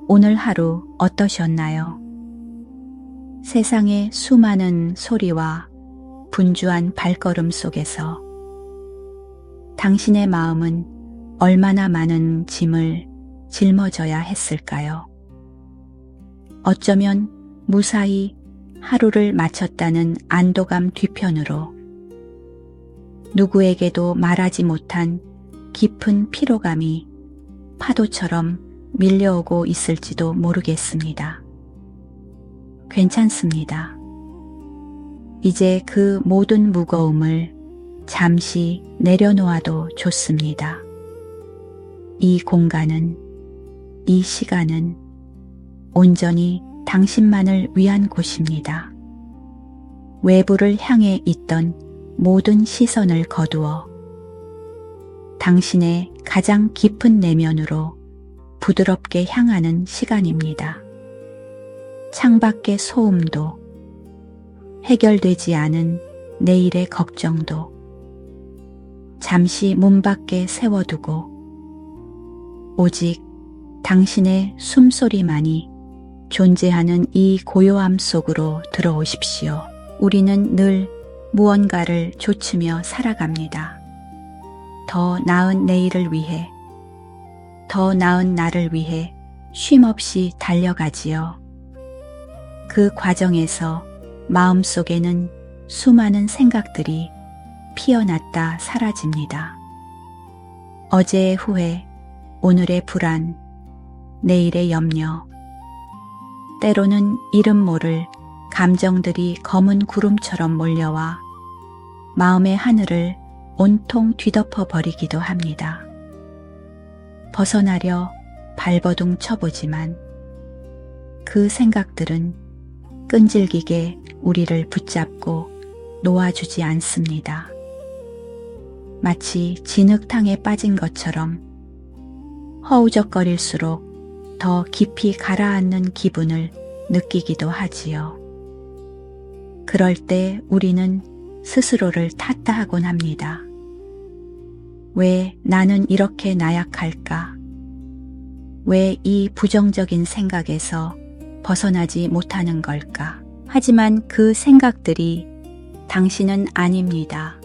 오늘 하루 어떠셨나요? 세상의 수많은 소리와 분주한 발걸음 속에서 당신의 마음은 얼마나 많은 짐을 짊어져야 했을까요? 어쩌면 무사히 하루를 마쳤다는 안도감 뒤편으로 누구에게도 말하지 못한 깊은 피로감이 파도처럼 밀려오고 있을지도 모르겠습니다. 괜찮습니다. 이제 그 모든 무거움을 잠시 내려놓아도 좋습니다. 이 공간은, 이 시간은 온전히 당신만을 위한 곳입니다. 외부를 향해 있던 모든 시선을 거두어 당신의 가장 깊은 내면으로 부드럽게 향하는 시간입니다. 창밖의 소음도, 해결되지 않은 내일의 걱정도 잠시 문 밖에 세워두고 오직 당신의 숨소리만이 존재하는 이 고요함 속으로 들어오십시오. 우리는 늘 무언가를 좇으며 살아갑니다. 더 나은 내일을 위해, 더 나은 나를 위해 쉼없이 달려가지요. 그 과정에서 마음속에는 수많은 생각들이 피어났다 사라집니다. 어제의 후회, 오늘의 불안, 내일의 염려, 때로는 이름 모를 감정들이 검은 구름처럼 몰려와 마음의 하늘을 온통 뒤덮어 버리기도 합니다. 벗어나려 발버둥 쳐보지만 그 생각들은 끈질기게 우리를 붙잡고 놓아주지 않습니다. 마치 진흙탕에 빠진 것처럼 허우적거릴수록 더 깊이 가라앉는 기분을 느끼기도 하지요. 그럴 때 우리는 스스로를 탓하곤 합니다. 왜 나는 이렇게 나약할까? 왜 이 부정적인 생각에서 벗어나지 못하는 걸까? 하지만 그 생각들이 당신은 아닙니다.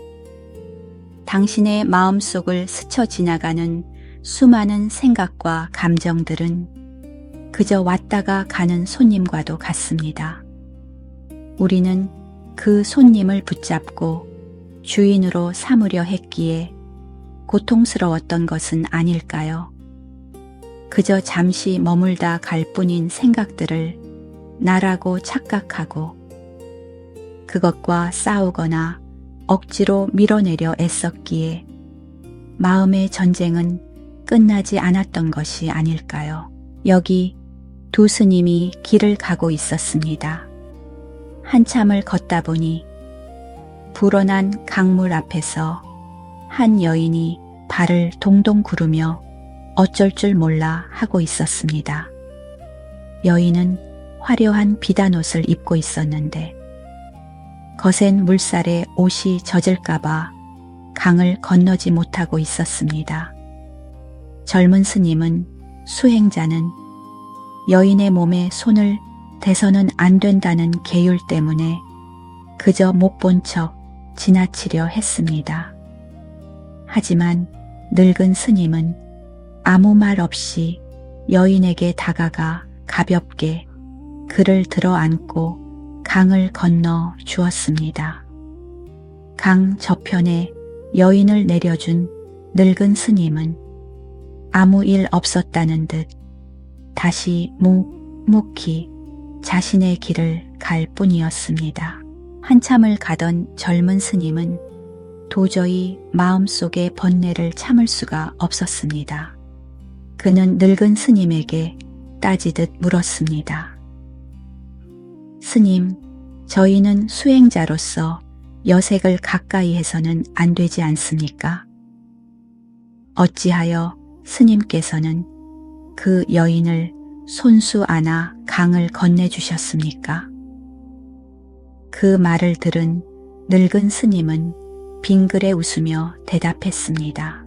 당신의 마음속을 스쳐 지나가는 수많은 생각과 감정들은 그저 왔다가 가는 손님과도 같습니다. 우리는 그 손님을 붙잡고 주인으로 삼으려 했기에 고통스러웠던 것은 아닐까요? 그저 잠시 머물다 갈 뿐인 생각들을 나라고 착각하고 그것과 싸우거나 억지로 밀어내려 애썼기에 마음의 전쟁은 끝나지 않았던 것이 아닐까요? 여기 두 스님이 길을 가고 있었습니다. 한참을 걷다 보니 불어난 강물 앞에서 한 여인이 발을 동동 구르며 어쩔 줄 몰라 하고 있었습니다. 여인은 화려한 비단옷을 입고 있었는데 거센 물살에 옷이 젖을까봐 강을 건너지 못하고 있었습니다. 젊은 스님은 수행자는 여인의 몸에 손을 대서는 안 된다는 계율 때문에 그저 못 본 척 지나치려 했습니다. 하지만 늙은 스님은 아무 말 없이 여인에게 다가가 가볍게 그를 들어 안고 강을 건너 주었습니다. 강 저편에 여인을 내려준 늙은 스님은 아무 일 없었다는 듯 다시 묵묵히 자신의 길을 갈 뿐이었습니다. 한참을 가던 젊은 스님은 도저히 마음속의 번뇌를 참을 수가 없었습니다. 그는 늙은 스님에게 따지듯 물었습니다. 스님, 저희는 수행자로서 여색을 가까이 해서는 안 되지 않습니까? 어찌하여 스님께서는 그 여인을 손수 안아 강을 건네주셨습니까? 그 말을 들은 늙은 스님은 빙그레 웃으며 대답했습니다.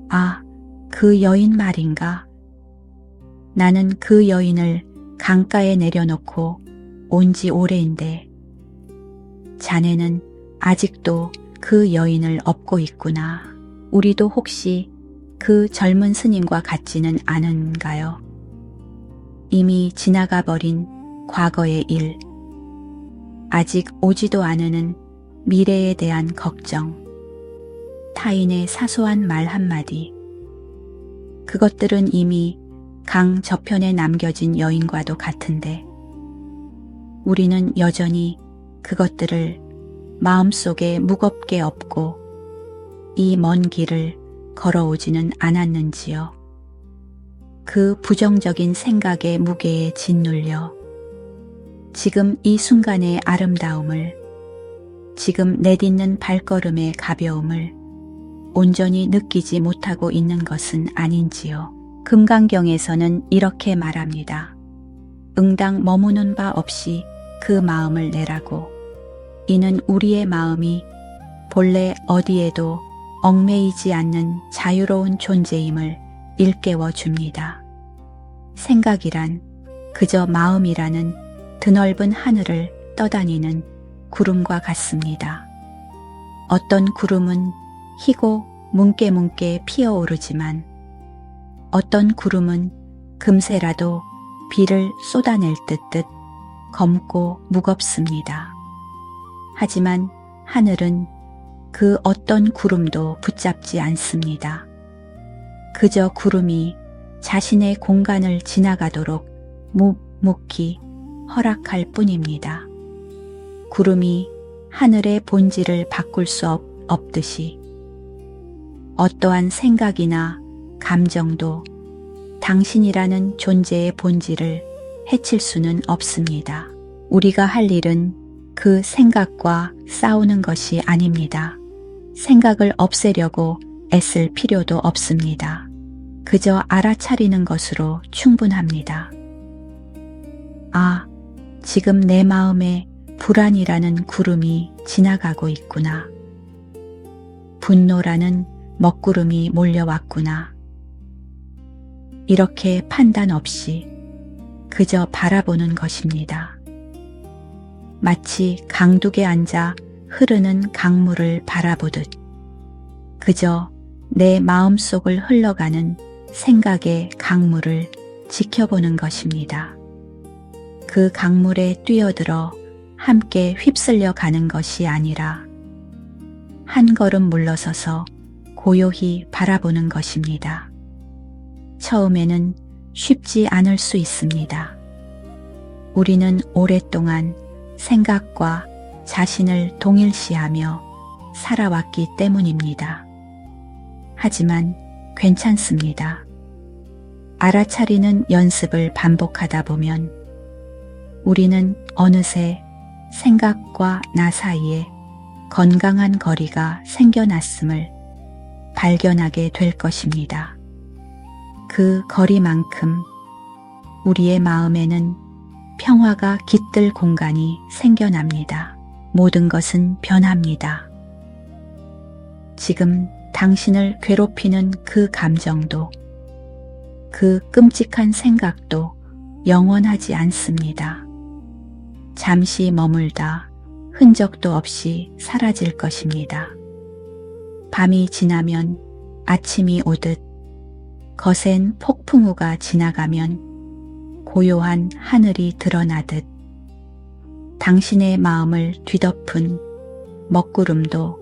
아, 그 여인 말인가? 나는 그 여인을 강가에 내려놓고 온 지 오래인데 자네는 아직도 그 여인을 업고 있구나. 우리도 혹시 그 젊은 스님과 같지는 않은가요? 이미 지나가 버린 과거의 일, 아직 오지도 않은 미래에 대한 걱정, 타인의 사소한 말 한마디, 그것들은 이미 강 저편에 남겨진 여인과도 같은데 우리는 여전히 그것들을 마음속에 무겁게 업고 이 먼 길을 걸어오지는 않았는지요. 그 부정적인 생각의 무게에 짓눌려 지금 이 순간의 아름다움을, 지금 내딛는 발걸음의 가벼움을 온전히 느끼지 못하고 있는 것은 아닌지요. 금강경에서는 이렇게 말합니다. 응당 머무는 바 없이 그 마음을 내라고. 이는 우리의 마음이 본래 어디에도 얽매이지 않는 자유로운 존재임을 일깨워 줍니다. 생각이란 그저 마음이라는 드넓은 하늘을 떠다니는 구름과 같습니다. 어떤 구름은 희고 뭉게뭉게 피어오르지만 어떤 구름은 금세라도 비를 쏟아낼 듯 검고 무겁습니다. 하지만 하늘은 그 어떤 구름도 붙잡지 않습니다. 그저 구름이 자신의 공간을 지나가도록 묵묵히 허락할 뿐입니다. 구름이 하늘의 본질을 바꿀 수 없듯이 어떠한 생각이나 감정도 당신이라는 존재의 본질을 해칠 수는 없습니다. 우리가 할 일은 그 생각과 싸우는 것이 아닙니다. 생각을 없애려고 애쓸 필요도 없습니다. 그저 알아차리는 것으로 충분합니다. 아, 지금 내 마음에 불안이라는 구름이 지나가고 있구나. 분노라는 먹구름이 몰려왔구나. 이렇게 판단 없이 그저 바라보는 것입니다. 마치 강둑에 앉아 흐르는 강물을 바라보듯 그저 내 마음속을 흘러가는 생각의 강물을 지켜보는 것입니다. 그 강물에 뛰어들어 함께 휩쓸려 가는 것이 아니라 한 걸음 물러서서 고요히 바라보는 것입니다. 처음에는 쉽지 않을 수 있습니다. 우리는 오랫동안 생각과 자신을 동일시하며 살아왔기 때문입니다. 하지만 괜찮습니다. 알아차리는 연습을 반복하다 보면 우리는 어느새 생각과 나 사이에 건강한 거리가 생겨났음을 발견하게 될 것입니다. 그 거리만큼 우리의 마음에는 평화가 깃들 공간이 생겨납니다. 모든 것은 변합니다. 지금 당신을 괴롭히는 그 감정도, 그 끔찍한 생각도 영원하지 않습니다. 잠시 머물다 흔적도 없이 사라질 것입니다. 밤이 지나면 아침이 오듯 거센 폭풍우가 지나가면 고요한 하늘이 드러나듯 당신의 마음을 뒤덮은 먹구름도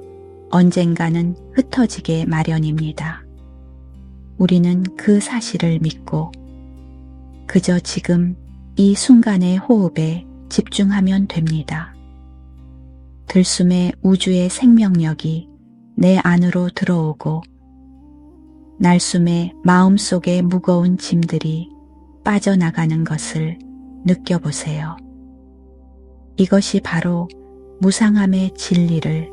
언젠가는 흩어지게 마련입니다. 우리는 그 사실을 믿고 그저 지금 이 순간의 호흡에 집중하면 됩니다. 들숨에 우주의 생명력이 내 안으로 들어오고 날숨에 마음속의 무거운 짐들이 빠져나가는 것을 느껴보세요. 이것이 바로 무상함의 진리를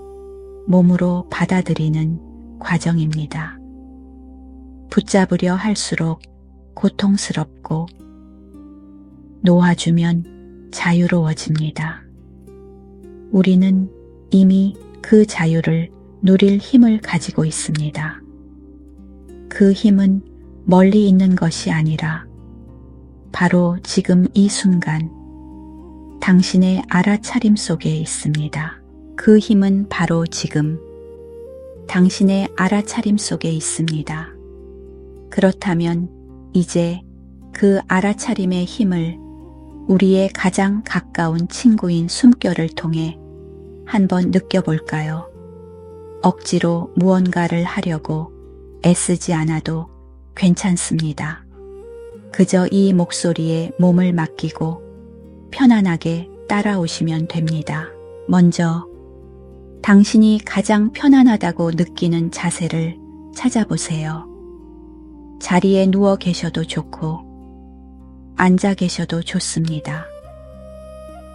몸으로 받아들이는 과정입니다. 붙잡으려 할수록 고통스럽고 놓아주면 자유로워집니다. 우리는 이미 그 자유를 누릴 힘을 가지고 있습니다. 그 힘은 멀리 있는 것이 아니라 바로 지금 이 순간 당신의 알아차림 속에 있습니다. 그 힘은 바로 지금 당신의 알아차림 속에 있습니다. 그렇다면 이제 그 알아차림의 힘을 우리의 가장 가까운 친구인 숨결을 통해 한번 느껴볼까요? 억지로 무언가를 하려고 애쓰지 않아도 괜찮습니다. 그저 이 목소리에 몸을 맡기고 편안하게 따라오시면 됩니다. 먼저 당신이 가장 편안하다고 느끼는 자세를 찾아보세요. 자리에 누워 계셔도 좋고 앉아 계셔도 좋습니다.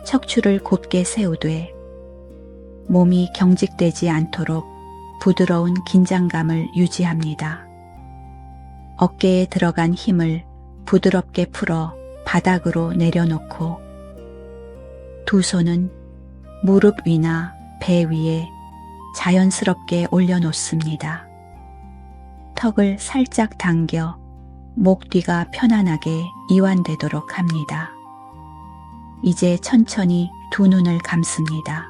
척추를 곧게 세우되 몸이 경직되지 않도록 부드러운 긴장감을 유지합니다. 어깨에 들어간 힘을 부드럽게 풀어 바닥으로 내려놓고 두 손은 무릎 위나 배 위에 자연스럽게 올려놓습니다. 턱을 살짝 당겨 목 뒤가 편안하게 이완되도록 합니다. 이제 천천히 두 눈을 감습니다.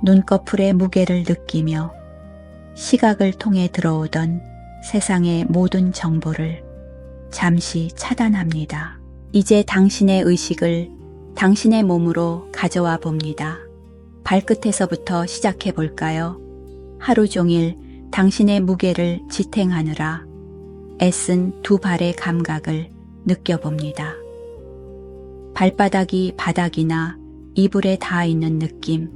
눈꺼풀의 무게를 느끼며 시각을 통해 들어오던 세상의 모든 정보를 잠시 차단합니다. 이제 당신의 의식을 당신의 몸으로 가져와 봅니다. 발끝에서부터 시작해 볼까요? 하루 종일 당신의 무게를 지탱하느라 애쓴 두 발의 감각을 느껴봅니다. 발바닥이 바닥이나 이불에 닿아 있는 느낌,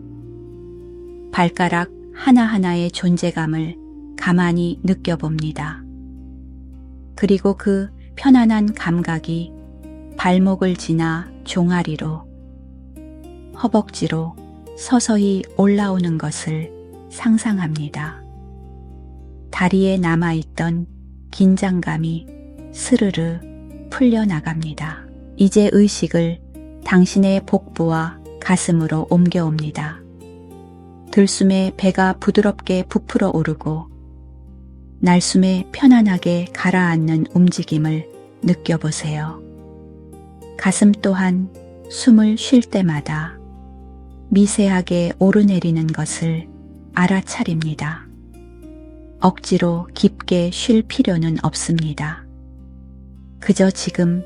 발가락 하나하나의 존재감을 가만히 느껴봅니다. 그리고 그 편안한 감각이 발목을 지나 종아리로, 허벅지로 서서히 올라오는 것을 상상합니다. 다리에 남아있던 긴장감이 스르르 풀려나갑니다. 이제 의식을 당신의 복부와 가슴으로 옮겨옵니다. 들숨에 배가 부드럽게 부풀어 오르고 날숨에 편안하게 가라앉는 움직임을 느껴보세요. 가슴 또한 숨을 쉴 때마다 미세하게 오르내리는 것을 알아차립니다. 억지로 깊게 쉴 필요는 없습니다. 그저 지금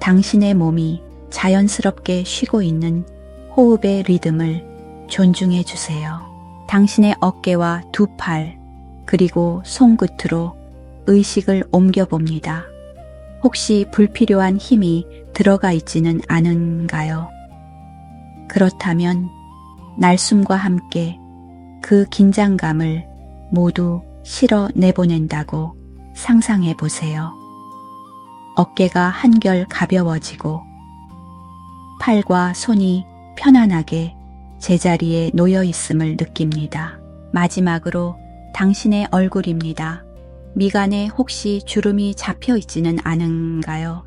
당신의 몸이 자연스럽게 쉬고 있는 호흡의 리듬을 존중해 주세요. 당신의 어깨와 두 팔, 그리고 손끝으로 의식을 옮겨봅니다. 혹시 불필요한 힘이 들어가 있지는 않은가요? 그렇다면 날숨과 함께 그 긴장감을 모두 실어 내보낸다고 상상해 보세요. 어깨가 한결 가벼워지고 팔과 손이 편안하게 제자리에 놓여 있음을 느낍니다. 마지막으로 당신의 얼굴입니다. 미간에 혹시 주름이 잡혀 있지는 않은가요?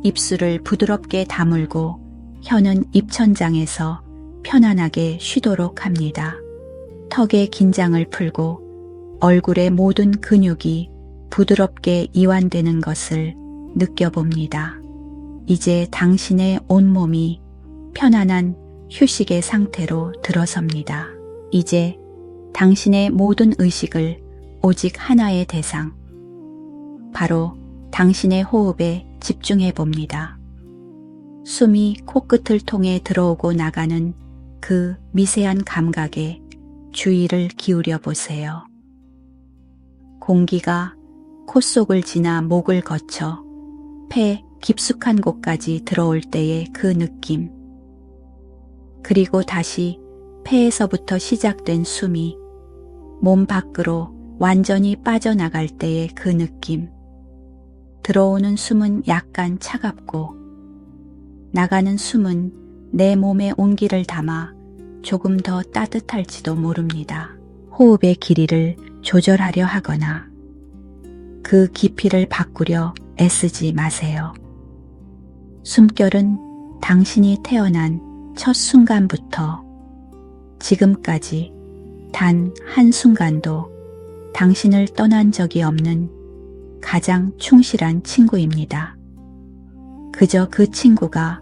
입술을 부드럽게 다물고 혀는 입천장에서 편안하게 쉬도록 합니다. 턱의 긴장을 풀고 얼굴의 모든 근육이 부드럽게 이완되는 것을 느껴봅니다. 이제 당신의 온몸이 편안한 휴식의 상태로 들어섭니다. 이제 당신의 모든 의식을 오직 하나의 대상, 바로 당신의 호흡에 집중해 봅니다. 숨이 코끝을 통해 들어오고 나가는 그 미세한 감각에 주의를 기울여 보세요. 공기가 콧속을 지나 목을 거쳐 폐 깊숙한 곳까지 들어올 때의 그 느낌, 그리고 다시 폐에서부터 시작된 숨이 몸 밖으로 완전히 빠져나갈 때의 그 느낌. 들어오는 숨은 약간 차갑고 나가는 숨은 내 몸의 온기를 담아 조금 더 따뜻할지도 모릅니다. 호흡의 길이를 조절하려 하거나 그 깊이를 바꾸려 애쓰지 마세요. 숨결은 당신이 태어난 첫 순간부터 지금까지 단 한순간도 당신을 떠난 적이 없는 가장 충실한 친구입니다. 그저 그 친구가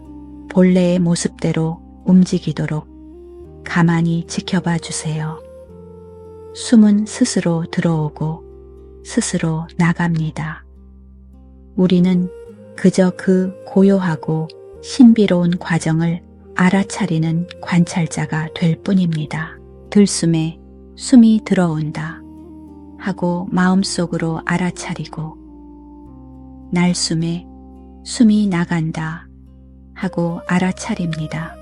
본래의 모습대로 움직이도록 가만히 지켜봐 주세요. 숨은 스스로 들어오고 스스로 나갑니다. 우리는 그저 그 고요하고 신비로운 과정을 알아차리는 관찰자가 될 뿐입니다. 들숨에 숨이 들어온다 하고 마음속으로 알아차리고, 날숨에 숨이 나간다 하고 알아차립니다.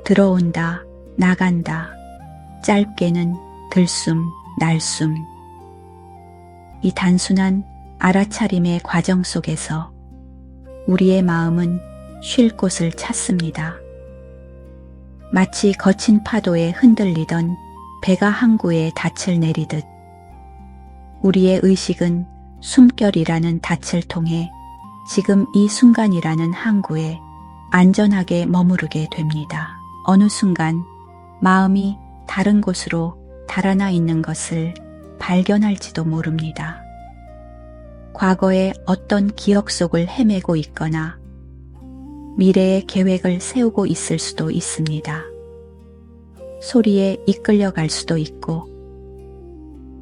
들어온다, 나간다, 짧게는 들숨, 날숨. 이 단순한 알아차림의 과정 속에서 우리의 마음은 쉴 곳을 찾습니다. 마치 거친 파도에 흔들리던 배가 항구에 닻을 내리듯 우리의 의식은 숨결이라는 닻을 통해 지금 이 순간이라는 항구에 안전하게 머무르게 됩니다. 어느 순간 마음이 다른 곳으로 달아나 있는 것을 발견할지도 모릅니다. 과거의 어떤 기억 속을 헤매고 있거나 미래의 계획을 세우고 있을 수도 있습니다. 소리에 이끌려갈 수도 있고,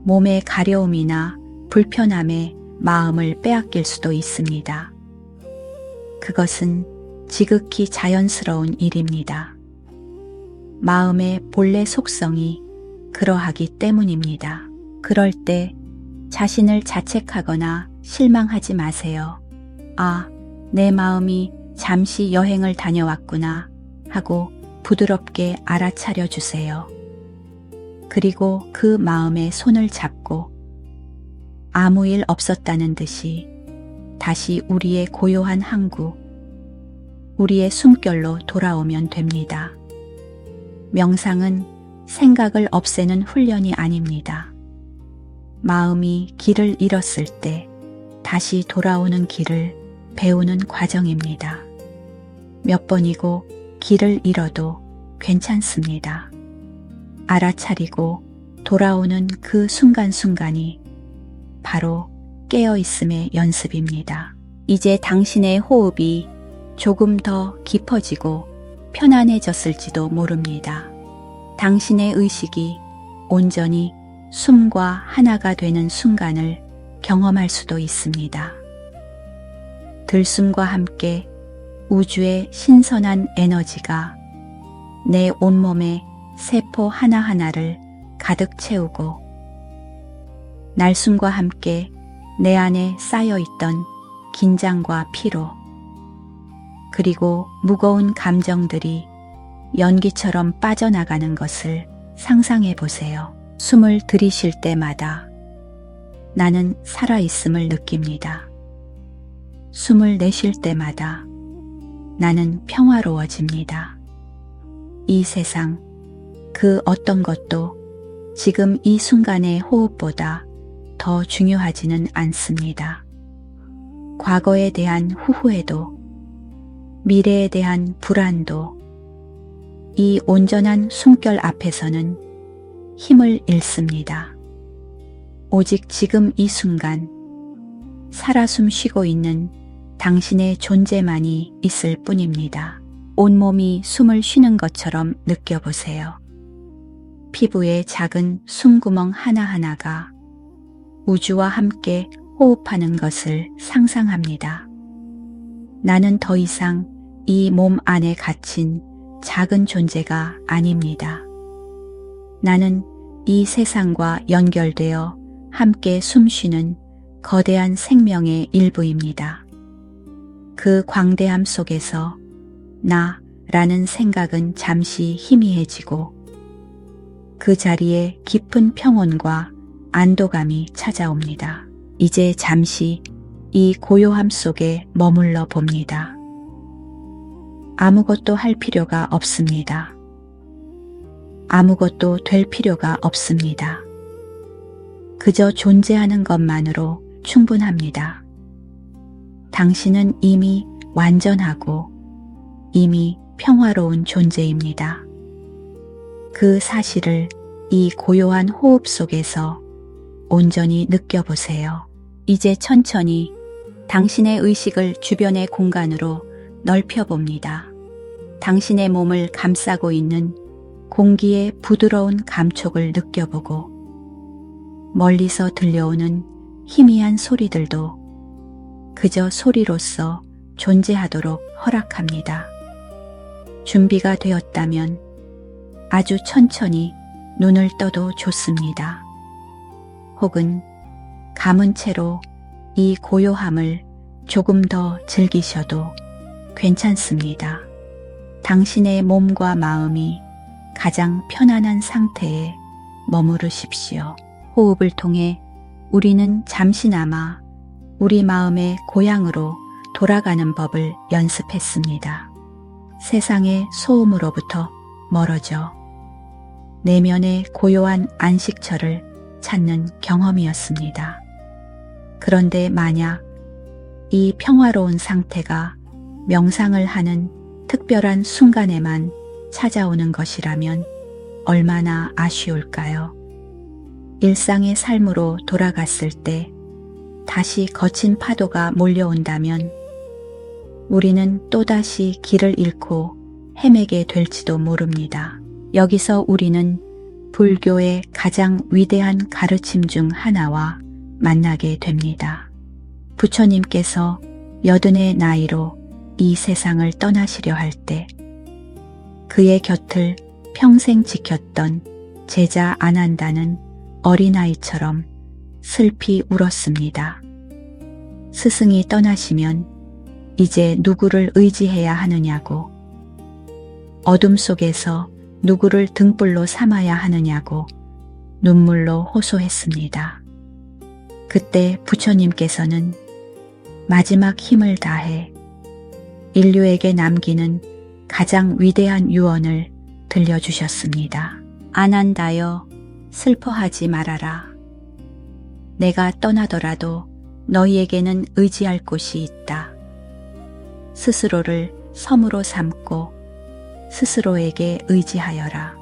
몸의 가려움이나 불편함에 마음을 빼앗길 수도 있습니다. 그것은 지극히 자연스러운 일입니다. 마음의 본래 속성이 그러하기 때문입니다. 그럴 때 자신을 자책하거나 실망하지 마세요. 아, 내 마음이 잠시 여행을 다녀왔구나 하고 부드럽게 알아차려 주세요. 그리고 그 마음에 손을 잡고 아무 일 없었다는 듯이 다시 우리의 고요한 항구, 우리의 숨결로 돌아오면 됩니다. 명상은 생각을 없애는 훈련이 아닙니다. 마음이 길을 잃었을 때 다시 돌아오는 길을 배우는 과정입니다. 몇 번이고 길을 잃어도 괜찮습니다. 알아차리고 돌아오는 그 순간순간이 바로 깨어있음의 연습입니다. 이제 당신의 호흡이 조금 더 깊어지고 편안해졌을지도 모릅니다. 당신의 의식이 온전히 숨과 하나가 되는 순간을 경험할 수도 있습니다. 들숨과 함께 우주의 신선한 에너지가 내 온몸의 세포 하나하나를 가득 채우고, 날숨과 함께 내 안에 쌓여있던 긴장과 피로, 그리고 무거운 감정들이 연기처럼 빠져나가는 것을 상상해 보세요. 숨을 들이쉴 때마다 나는 살아있음을 느낍니다. 숨을 내쉴 때마다 나는 평화로워집니다. 이 세상 그 어떤 것도 지금 이 순간의 호흡보다 더 중요하지는 않습니다. 과거에 대한 후회도, 미래에 대한 불안도 이 온전한 숨결 앞에서는 힘을 잃습니다. 오직 지금 이 순간 살아 숨 쉬고 있는 당신의 존재만이 있을 뿐입니다. 온몸이 숨을 쉬는 것처럼 느껴보세요. 피부의 작은 숨구멍 하나하나가 우주와 함께 호흡하는 것을 상상합니다. 나는 더 이상 이 몸 안에 갇힌 작은 존재가 아닙니다. 나는 이 세상과 연결되어 함께 숨쉬는 거대한 생명의 일부입니다. 그 광대함 속에서 나라는 생각은 잠시 희미해지고, 그 자리에 깊은 평온과 안도감이 찾아옵니다. 이제 잠시 이 고요함 속에 머물러 봅니다. 아무것도 할 필요가 없습니다. 아무것도 될 필요가 없습니다. 그저 존재하는 것만으로 충분합니다. 당신은 이미 완전하고 이미 평화로운 존재입니다. 그 사실을 이 고요한 호흡 속에서 온전히 느껴보세요. 이제 천천히 당신의 의식을 주변의 공간으로 넓혀봅니다. 당신의 몸을 감싸고 있는 공기의 부드러운 감촉을 느껴보고 멀리서 들려오는 희미한 소리들도 그저 소리로서 존재하도록 허락합니다. 준비가 되었다면 아주 천천히 눈을 떠도 좋습니다. 혹은 감은 채로 이 고요함을 조금 더 즐기셔도 괜찮습니다. 당신의 몸과 마음이 가장 편안한 상태에 머무르십시오. 호흡을 통해 우리는 잠시나마 우리 마음의 고향으로 돌아가는 법을 연습했습니다. 세상의 소음으로부터 멀어져 내면의 고요한 안식처를 찾는 경험이었습니다. 그런데 만약 이 평화로운 상태가 명상을 하는 특별한 순간에만 찾아오는 것이라면 얼마나 아쉬울까요? 일상의 삶으로 돌아갔을 때 다시 거친 파도가 몰려온다면 우리는 또다시 길을 잃고 헤매게 될지도 모릅니다. 여기서 우리는 불교의 가장 위대한 가르침 중 하나와 만나게 됩니다. 부처님께서 80의 나이로 이 세상을 떠나시려 할 때 그의 곁을 평생 지켰던 제자 아난다는 어린아이처럼 슬피 울었습니다. 스승이 떠나시면 이제 누구를 의지해야 하느냐고, 어둠 속에서 누구를 등불로 삼아야 하느냐고 눈물로 호소했습니다. 그때 부처님께서는 마지막 힘을 다해 인류에게 남기는 가장 위대한 유언을 들려주셨습니다. 아난다여, 슬퍼하지 말아라. 내가 떠나더라도 너희에게는 의지할 곳이 있다. 스스로를 섬으로 삼고 스스로에게 의지하여라.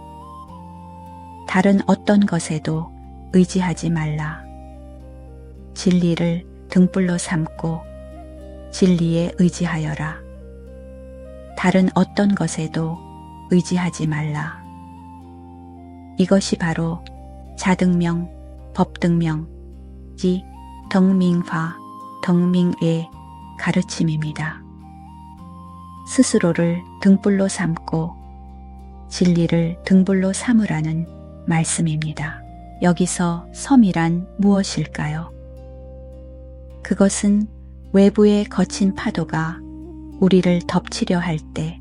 다른 어떤 것에도 의지하지 말라. 진리를 등불로 삼고 진리에 의지하여라. 다른 어떤 것에도 의지하지 말라. 이것이 바로 자등명, 법등명, 지 덕밍파, 덕밍의 가르침입니다. 스스로를 등불로 삼고 진리를 등불로 삼으라는 말씀입니다. 여기서 섬이란 무엇일까요? 그것은 외부의 거친 파도가 우리를 덮치려 할 때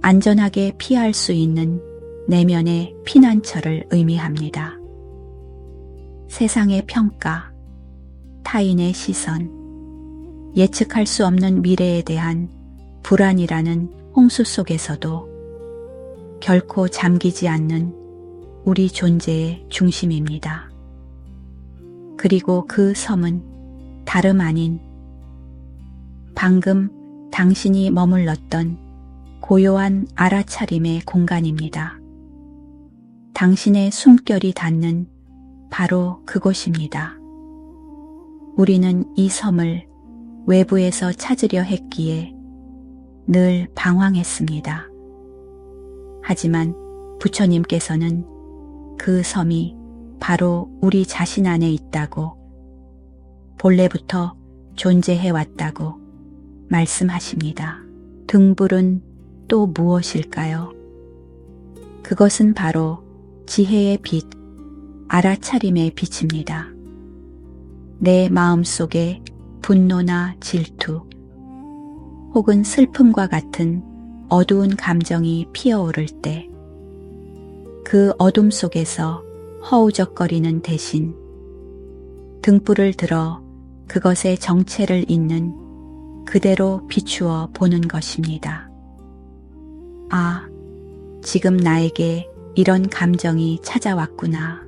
안전하게 피할 수 있는 내면의 피난처를 의미합니다. 세상의 평가, 타인의 시선, 예측할 수 없는 미래에 대한 불안이라는 홍수 속에서도 결코 잠기지 않는 우리 존재의 중심입니다. 그리고 그 섬은 다름 아닌 방금 당신이 머물렀던 고요한 알아차림의 공간입니다. 당신의 숨결이 닿는 바로 그곳입니다. 우리는 이 섬을 외부에서 찾으려 했기에 늘 방황했습니다. 하지만 부처님께서는 그 섬이 바로 우리 자신 안에 있다고, 본래부터 존재해왔다고 말씀하십니다. 등불은 또 무엇일까요? 그것은 바로 지혜의 빛, 알아차림의 빛입니다. 내 마음속에 분노나 질투 혹은 슬픔과 같은 어두운 감정이 피어오를 때 그 어둠 속에서 허우적거리는 대신 등불을 들어 그것의 정체를 잇는 그대로 비추어 보는 것입니다. 아, 지금 나에게 이런 감정이 찾아왔구나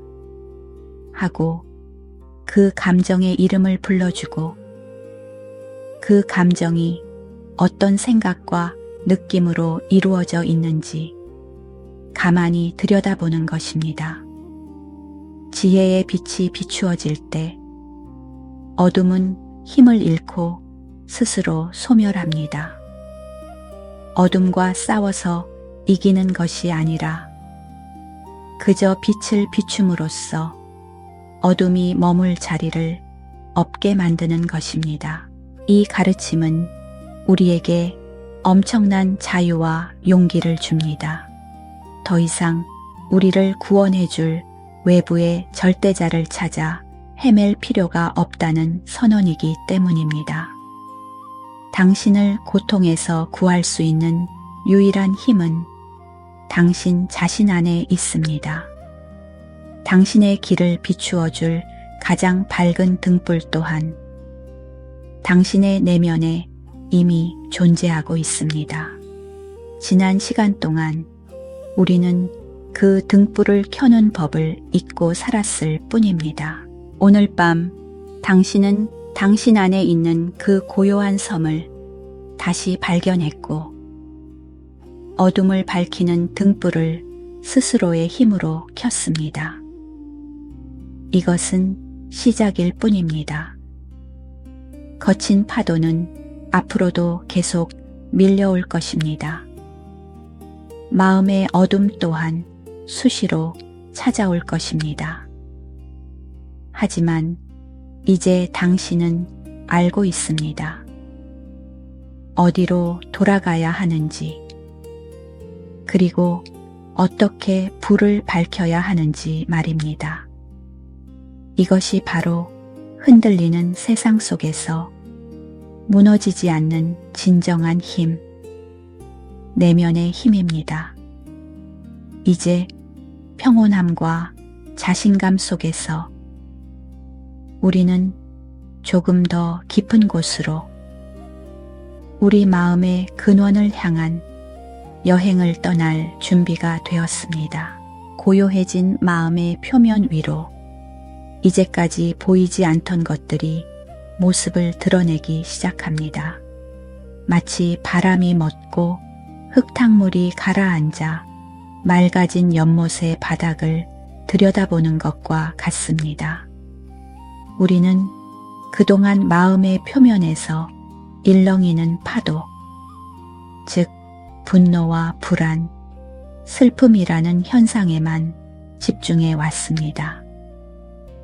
하고 그 감정의 이름을 불러주고 그 감정이 어떤 생각과 느낌으로 이루어져 있는지 가만히 들여다보는 것입니다. 지혜의 빛이 비추어질 때 어둠은 힘을 잃고 스스로 소멸합니다. 어둠과 싸워서 이기는 것이 아니라 그저 빛을 비춤으로써 어둠이 머물 자리를 없게 만드는 것입니다. 이 가르침은 우리에게 엄청난 자유와 용기를 줍니다. 더 이상 우리를 구원해 줄 외부의 절대자를 찾아 헤맬 필요가 없다는 선언이기 때문입니다. 당신을 고통에서 구할 수 있는 유일한 힘은 당신 자신 안에 있습니다. 당신의 길을 비추어 줄 가장 밝은 등불 또한 당신의 내면에 이미 존재하고 있습니다. 지난 시간 동안 우리는 그 등불을 켜는 법을 잊고 살았을 뿐입니다. 오늘 밤 당신은 당신 안에 있는 그 고요한 섬을 다시 발견했고 어둠을 밝히는 등불을 스스로의 힘으로 켰습니다. 이것은 시작일 뿐입니다. 거친 파도는 앞으로도 계속 밀려올 것입니다. 마음의 어둠 또한 수시로 찾아올 것입니다. 하지만 이제 당신은 알고 있습니다. 어디로 돌아가야 하는지, 그리고 어떻게 불을 밝혀야 하는지 말입니다. 이것이 바로 흔들리는 세상 속에서 무너지지 않는 진정한 힘, 내면의 힘입니다. 이제 평온함과 자신감 속에서 우리는 조금 더 깊은 곳으로 우리 마음의 근원을 향한 여행을 떠날 준비가 되었습니다. 고요해진 마음의 표면 위로 이제까지 보이지 않던 것들이 모습을 드러내기 시작합니다. 마치 바람이 멎고 흙탕물이 가라앉아 맑아진 연못의 바닥을 들여다보는 것과 같습니다. 우리는 그동안 마음의 표면에서 일렁이는 파도, 즉 분노와 불안, 슬픔이라는 현상에만 집중해 왔습니다.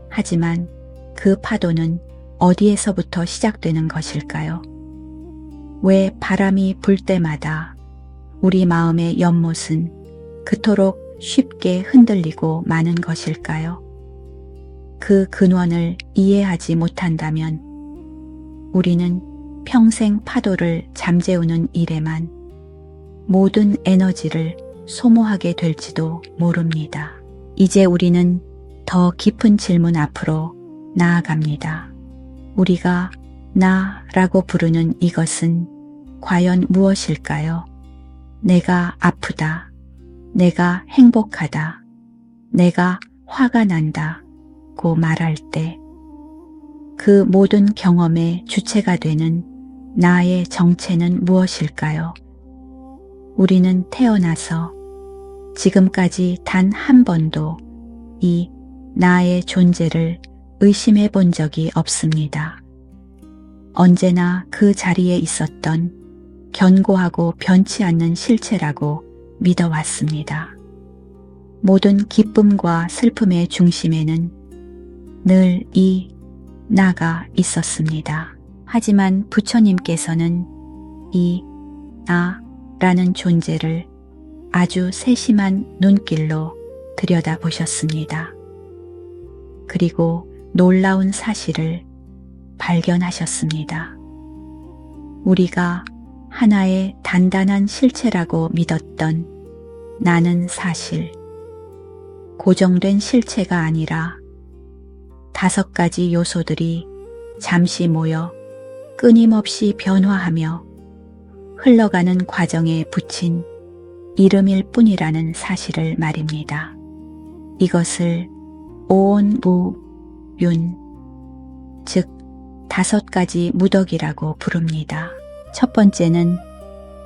하지만 그 파도는 어디에서부터 시작되는 것일까요? 왜 바람이 불 때마다 우리 마음의 연못은 그토록 쉽게 흔들리고 마는 것일까요? 그 근원을 이해하지 못한다면 우리는 평생 파도를 잠재우는 일에만 모든 에너지를 소모하게 될지도 모릅니다. 이제 우리는 더 깊은 질문 앞으로 나아갑니다. 우리가 나라고 부르는 이것은 과연 무엇일까요? 내가 아프다, 내가 행복하다, 내가 화가 난다고 말할 때 그 모든 경험의 주체가 되는 나의 정체는 무엇일까요? 우리는 태어나서 지금까지 단 한 번도 이 나의 존재를 의심해 본 적이 없습니다. 언제나 그 자리에 있었던 견고하고 변치 않는 실체라고 믿어왔습니다. 모든 기쁨과 슬픔의 중심에는 늘 이 나가 있었습니다. 하지만 부처님께서는 이 나라는 존재를 아주 세심한 눈길로 들여다보셨습니다. 그리고 놀라운 사실을 발견하셨습니다. 우리가 하나의 단단한 실체라고 믿었던 나는 사실 고정된 실체가 아니라 5가지 요소들이 잠시 모여 끊임없이 변화하며 흘러가는 과정에 붙인 이름일 뿐이라는 사실을 말입니다. 이것을 온무윤, 즉 5가지 무덕이라고 부릅니다. 첫 번째는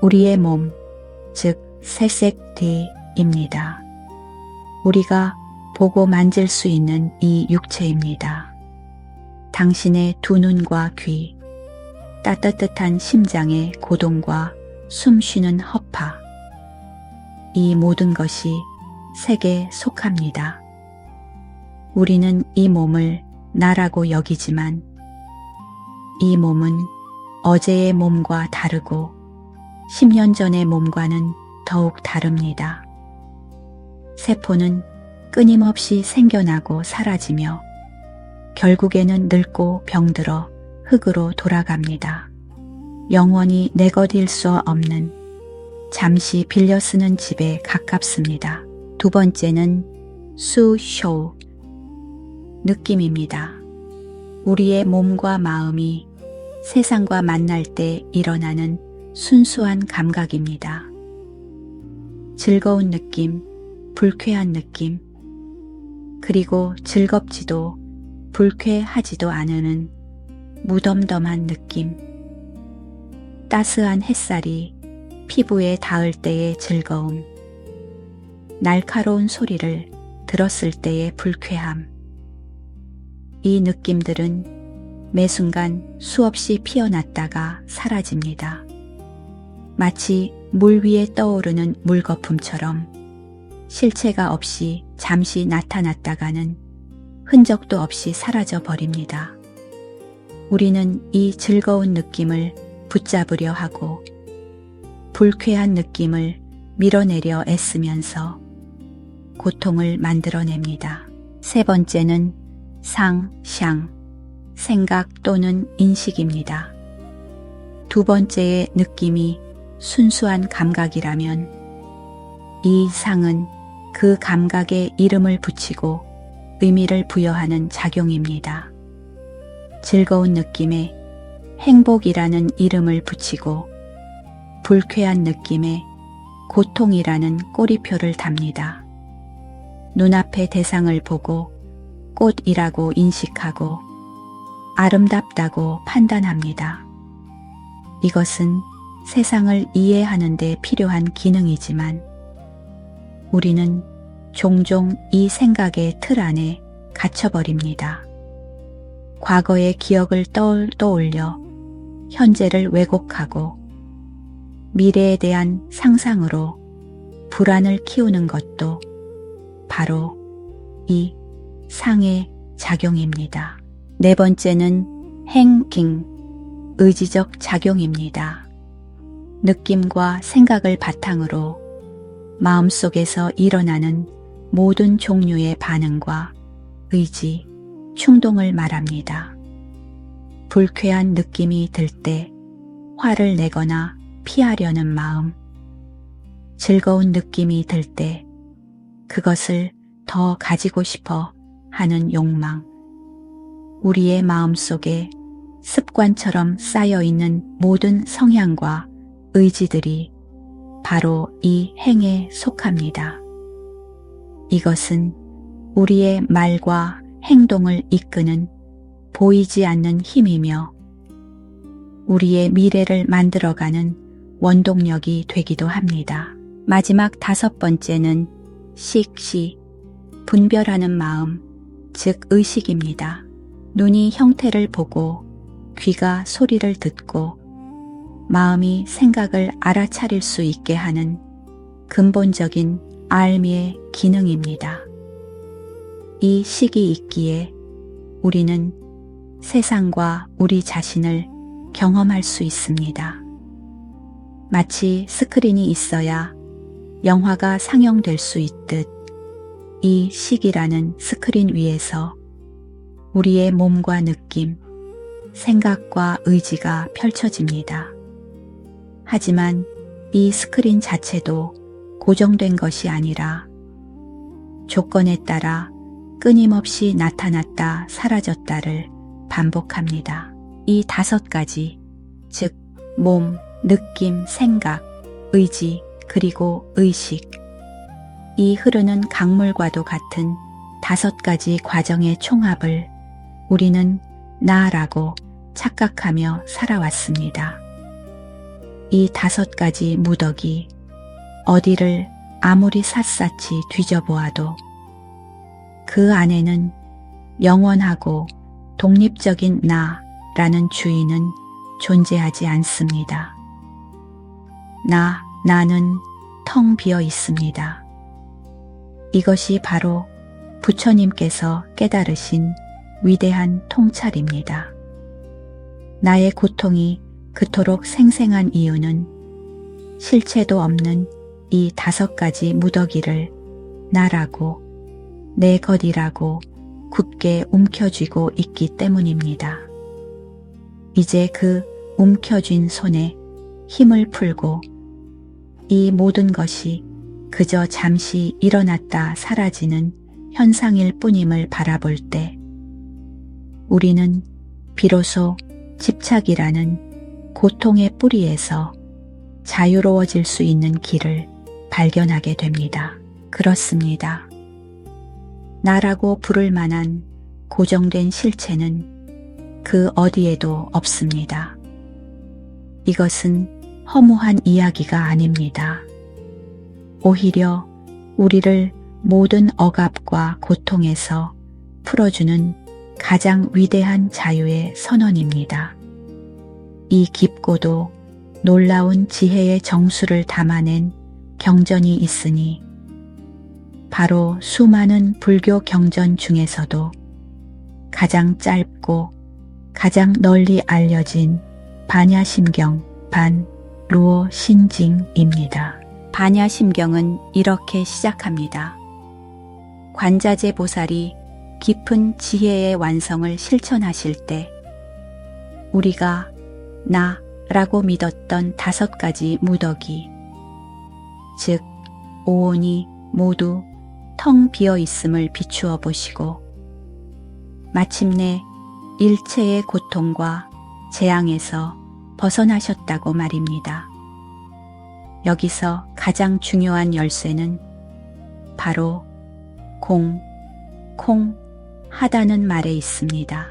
우리의 몸, 즉 새색대입니다. 우리가 보고 만질 수 있는 이 육체입니다. 당신의 두 눈과 귀, 따뜻한 심장의 고동과 숨쉬는 허파, 이 모든 것이 색에 속합니다. 우리는 이 몸을 나라고 여기지만 이 몸은 어제의 몸과 다르고 10년 전의 몸과는 더욱 다릅니다. 세포는 끊임없이 생겨나고 사라지며 결국에는 늙고 병들어 흙으로 돌아갑니다. 영원히 내 것일 수 없는 잠시 빌려 쓰는 집에 가깝습니다. 두 번째는 수쇼, 느낌입니다. 우리의 몸과 마음이 세상과 만날 때 일어나는 순수한 감각입니다. 즐거운 느낌, 불쾌한 느낌, 그리고 즐겁지도 불쾌하지도 않은 무덤덤한 느낌, 따스한 햇살이 피부에 닿을 때의 즐거움, 날카로운 소리를 들었을 때의 불쾌함. 이 느낌들은 매 순간 수없이 피어났다가 사라집니다. 마치 물 위에 떠오르는 물거품처럼 실체가 없이 잠시 나타났다가는 흔적도 없이 사라져 버립니다. 우리는 이 즐거운 느낌을 붙잡으려 하고 불쾌한 느낌을 밀어내려 애쓰면서 고통을 만들어냅니다. 세 번째는 상샹, 생각 또는 인식입니다. 두 번째의 느낌이 순수한 감각이라면 이 상은 그 감각에 이름을 붙이고 의미를 부여하는 작용입니다. 즐거운 느낌에 행복이라는 이름을 붙이고 불쾌한 느낌에 고통이라는 꼬리표를 답니다. 눈앞의 대상을 보고 꽃이라고 인식하고 아름답다고 판단합니다. 이것은 세상을 이해하는 데 필요한 기능이지만 우리는 종종 이 생각의 틀 안에 갇혀버립니다. 과거의 기억을 떠올려 현재를 왜곡하고 미래에 대한 상상으로 불안을 키우는 것도 바로 이 상의 작용입니다. 네 번째는 행깅, 의지적 작용입니다. 느낌과 생각을 바탕으로 마음속에서 일어나는 모든 종류의 반응과 의지, 충동을 말합니다. 불쾌한 느낌이 들 때 화를 내거나 피하려는 마음, 즐거운 느낌이 들 때 그것을 더 가지고 싶어 하는 욕망, 우리의 마음속에 습관처럼 쌓여있는 모든 성향과 의지들이 바로 이 행에 속합니다. 이것은 우리의 말과 행동을 이끄는 보이지 않는 힘이며 우리의 미래를 만들어가는 원동력이 되기도 합니다. 마지막 다섯 번째는 식시, 분별하는 마음, 즉 의식입니다. 눈이 형태를 보고 귀가 소리를 듣고 마음이 생각을 알아차릴 수 있게 하는 근본적인 알미의 기능입니다. 이 식이 있기에 우리는 세상과 우리 자신을 경험할 수 있습니다. 마치 스크린이 있어야 영화가 상영될 수 있듯 이 식이라는 스크린 위에서 우리의 몸과 느낌, 생각과 의지가 펼쳐집니다. 하지만 이 스크린 자체도 고정된 것이 아니라 조건에 따라 끊임없이 나타났다 사라졌다를 반복합니다. 이 다섯 가지, 즉 몸, 느낌, 생각, 의지, 그리고 의식, 이 흐르는 강물과도 같은 다섯 가지 과정의 총합을 우리는 나라고 착각하며 살아왔습니다. 이 다섯 가지 무더기, 어디를 아무리 샅샅이 뒤져보아도 그 안에는 영원하고 독립적인 나라는 주인은 존재하지 않습니다. 나는 텅 비어 있습니다. 이것이 바로 부처님께서 깨달으신 위대한 통찰입니다. 나의 고통이 그토록 생생한 이유는 실체도 없는 이 5가지 무더기를 나라고 내 것이라고 굳게 움켜쥐고 있기 때문입니다. 이제 그 움켜쥔 손에 힘을 풀고 이 모든 것이 그저 잠시 일어났다 사라지는 현상일 뿐임을 바라볼 때 우리는 비로소 집착이라는 고통의 뿌리에서 자유로워질 수 있는 길을 발견하게 됩니다. 그렇습니다. 나라고 부를 만한 고정된 실체는 그 어디에도 없습니다. 이것은 허무한 이야기가 아닙니다. 오히려 우리를 모든 억압과 고통에서 풀어주는 가장 위대한 자유의 선언입니다. 이 깊고도 놀라운 지혜의 정수를 담아낸 경전이 있으니 바로 수많은 불교 경전 중에서도 가장 짧고 가장 널리 알려진 반야심경 반루오 신징입니다. 반야심경은 이렇게 시작합니다. 관자재 보살이 깊은 지혜의 완성을 실천하실 때 우리가 나라고 믿었던 5가지 무더기, 즉 오온이 모두 텅 비어 있음을 비추어 보시고 마침내 일체의 고통과 재앙에서 벗어나셨다고 말입니다. 여기서 가장 중요한 열쇠는 바로 하다는 말에 있습니다.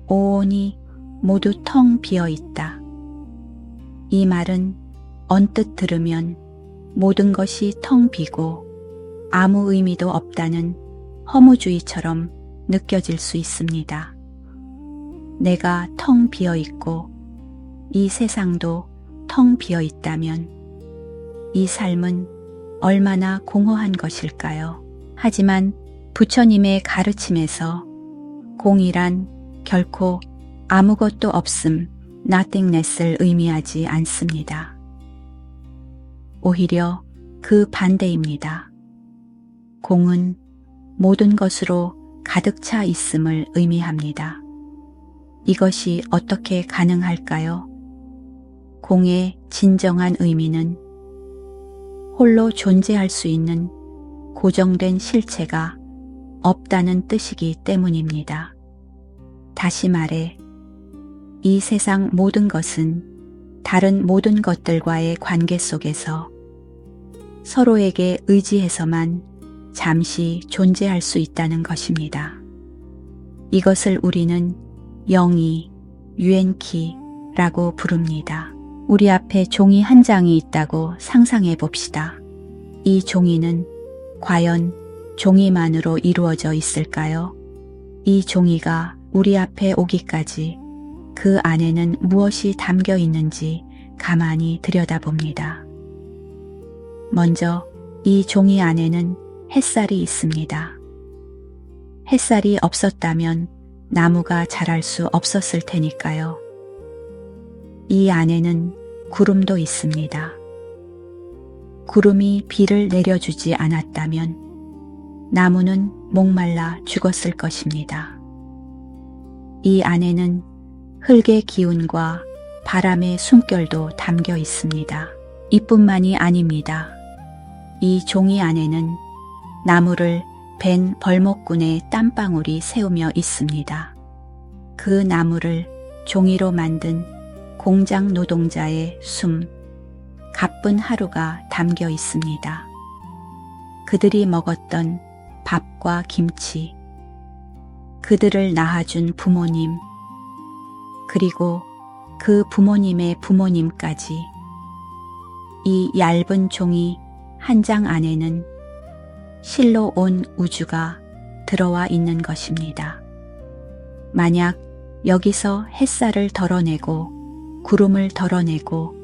오온이 모두 텅 비어 있다. 이 말은 언뜻 들으면 모든 것이 텅 비고 아무 의미도 없다는 허무주의처럼 느껴질 수 있습니다. 내가 텅 비어 있고 이 세상도 텅 비어 있다면 이 삶은 얼마나 공허한 것일까요? 하지만 부처님의 가르침에서 공이란 결코 아무것도 없음, nothingness를 의미하지 않습니다. 오히려 그 반대입니다. 공은 모든 것으로 가득 차 있음을 의미합니다. 이것이 어떻게 가능할까요? 공의 진정한 의미는 홀로 존재할 수 있는 고정된 실체가 없다는 뜻이기 때문입니다. 다시 말해, 이 세상 모든 것은 다른 모든 것들과의 관계 속에서 서로에게 의지해서만 잠시 존재할 수 있다는 것입니다. 이것을 우리는 영이, 유엔키라고 부릅니다. 우리 앞에 종이 한 장이 있다고 상상해 봅시다. 이 종이는 과연 종이만으로 이루어져 있을까요? 이 종이가 우리 앞에 오기까지 그 안에는 무엇이 담겨 있는지 가만히 들여다봅니다. 먼저 이 종이 안에는 햇살이 있습니다. 햇살이 없었다면 나무가 자랄 수 없었을 테니까요. 이 안에는 구름도 있습니다. 구름이 비를 내려주지 않았다면 나무는 목말라 죽었을 것입니다. 이 안에는 흙의 기운과 바람의 숨결도 담겨 있습니다. 이뿐만이 아닙니다. 이 종이 안에는 나무를 벤 벌목꾼의 땀방울이 새우며 있습니다. 그 나무를 종이로 만든 공장 노동자의 숨, 가쁜 하루가 담겨 있습니다. 그들이 먹었던 밥과 김치, 그들을 낳아준 부모님, 그리고 그 부모님의 부모님까지 이 얇은 종이 한 장 안에는 실로 온 우주가 들어와 있는 것입니다. 만약 여기서 햇살을 덜어내고 구름을 덜어내고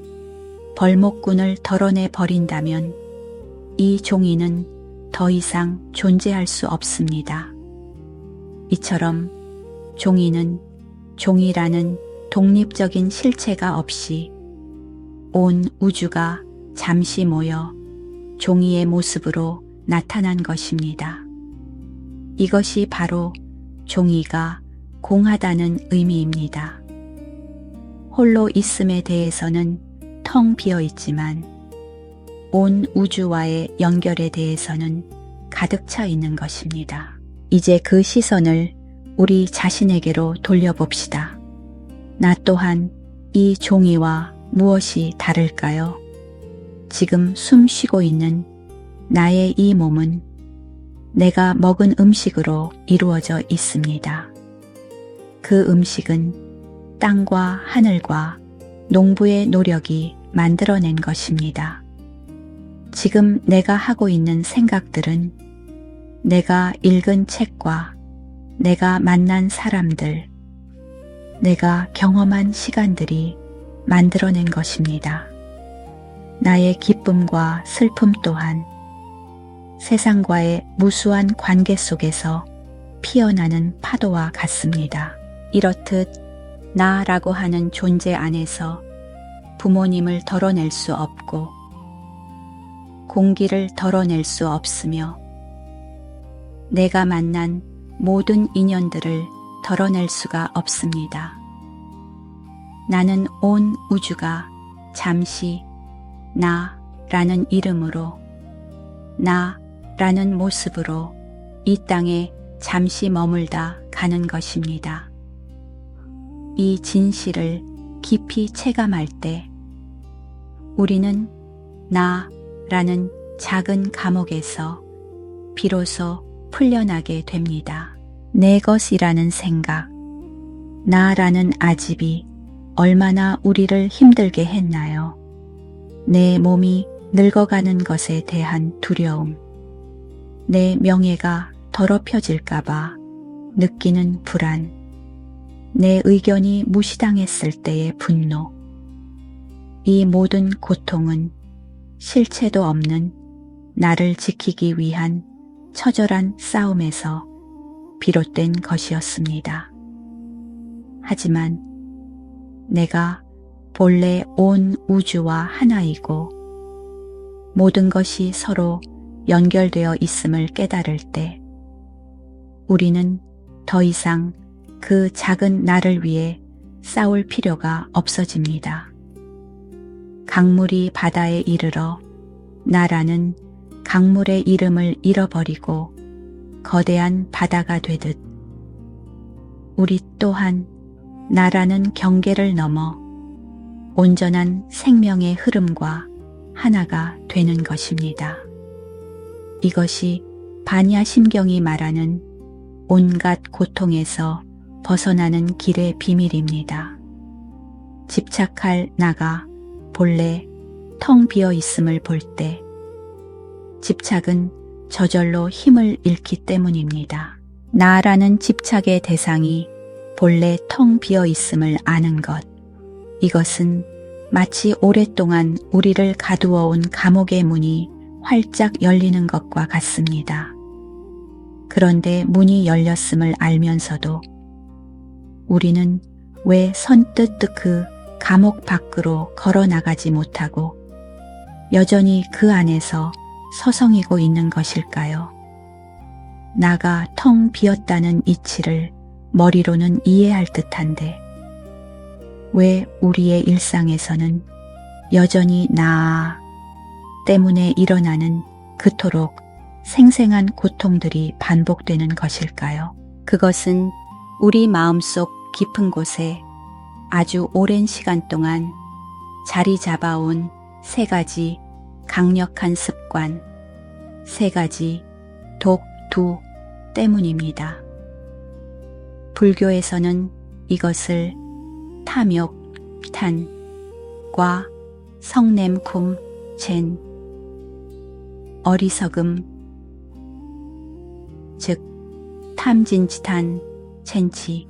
벌목꾼을 덜어내 버린다면 이 종이는 더 이상 존재할 수 없습니다. 이처럼 종이는 종이라는 독립적인 실체가 없이 온 우주가 잠시 모여 종이의 모습으로 나타난 것입니다. 이것이 바로 종이가 공하다는 의미입니다. 홀로 있음에 대해서는 텅 비어 있지만 온 우주와의 연결에 대해서는 가득 차 있는 것입니다. 이제 그 시선을 우리 자신에게로 돌려봅시다. 나 또한 이 종이와 무엇이 다를까요? 지금 숨 쉬고 있는 나의 이 몸은 내가 먹은 음식으로 이루어져 있습니다. 그 음식은 땅과 하늘과 농부의 노력이 만들어낸 것입니다. 지금 내가 하고 있는 생각들은 내가 읽은 책과 내가 만난 사람들, 내가 경험한 시간들이 만들어낸 것입니다. 나의 기쁨과 슬픔 또한 세상과의 무수한 관계 속에서 피어나는 파도와 같습니다. 이렇듯 나라고 하는 존재 안에서 부모님을 덜어낼 수 없고 공기를 덜어낼 수 없으며 내가 만난 모든 인연들을 덜어낼 수가 없습니다. 나는 온 우주가 잠시 나라는 이름으로 나라는 모습으로 이 땅에 잠시 머물다 가는 것입니다. 이 진실을 깊이 체감할 때 우리는 나라는 작은 감옥에서 비로소 풀려나게 됩니다. 내 것이라는 생각, 나라는 아집이 얼마나 우리를 힘들게 했나요? 내 몸이 늙어가는 것에 대한 두려움, 내 명예가 더럽혀질까봐 느끼는 불안, 내 의견이 무시당했을 때의 분노, 이 모든 고통은 실체도 없는 나를 지키기 위한 처절한 싸움에서 비롯된 것이었습니다. 하지만 내가 본래 온 우주와 하나이고 모든 것이 서로 연결되어 있음을 깨달을 때 우리는 더 이상 그 작은 나를 위해 싸울 필요가 없어집니다. 강물이 바다에 이르러 나라는 강물의 이름을 잃어버리고 거대한 바다가 되듯 우리 또한 나라는 경계를 넘어 온전한 생명의 흐름과 하나가 되는 것입니다. 이것이 반야심경이 말하는 온갖 고통에서 벗어나는 길의 비밀입니다. 집착할 나가 본래 텅 비어 있음을 볼 때 집착은 저절로 힘을 잃기 때문입니다. 나라는 집착의 대상이 본래 텅 비어 있음을 아는 것. 이것은 마치 오랫동안 우리를 가두어 온 감옥의 문이 활짝 열리는 것과 같습니다. 그런데 문이 열렸음을 알면서도 우리는 왜 선뜻 그 감옥 밖으로 걸어 나가지 못하고 여전히 그 안에서 서성이고 있는 것일까요? 나가 텅 비었다는 이치를 머리로는 이해할 듯한데 왜 우리의 일상에서는 여전히 나 때문에 일어나는 그토록 생생한 고통들이 반복되는 것일까요? 그것은 우리 마음속 깊은 곳에 아주 오랜 시간 동안 자리 잡아온 세 가지 강력한 습관, 세 가지 독두 때문입니다. 불교에서는 이것을 탐욕, 탄, 과, 성냄쿰, 젠, 어리석음, 즉 탐진치탄, 첸치,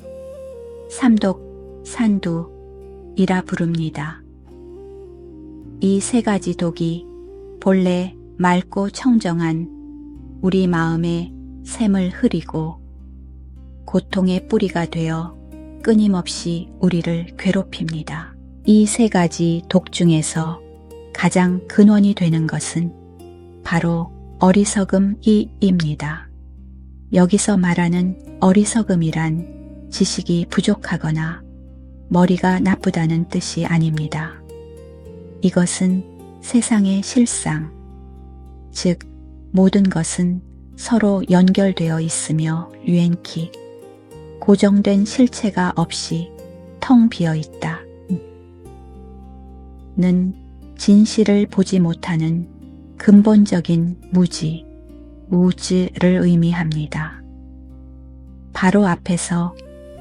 삼독, 산두이라 부릅니다. 이 세 가지 독이 본래 맑고 청정한 우리 마음의 샘을 흐리고 고통의 뿌리가 되어 끊임없이 우리를 괴롭힙니다. 이 세 가지 독 중에서 가장 근원이 되는 것은 바로 어리석음이입니다. 여기서 말하는 어리석음이란 지식이 부족하거나 머리가 나쁘다는 뜻이 아닙니다. 이것은 세상의 실상, 즉 모든 것은 서로 연결되어 있으며 유엔키, 고정된 실체가 없이 텅 비어 있다. 는 진실을 보지 못하는 근본적인 무지, 우즈를 의미합니다. 바로 앞에서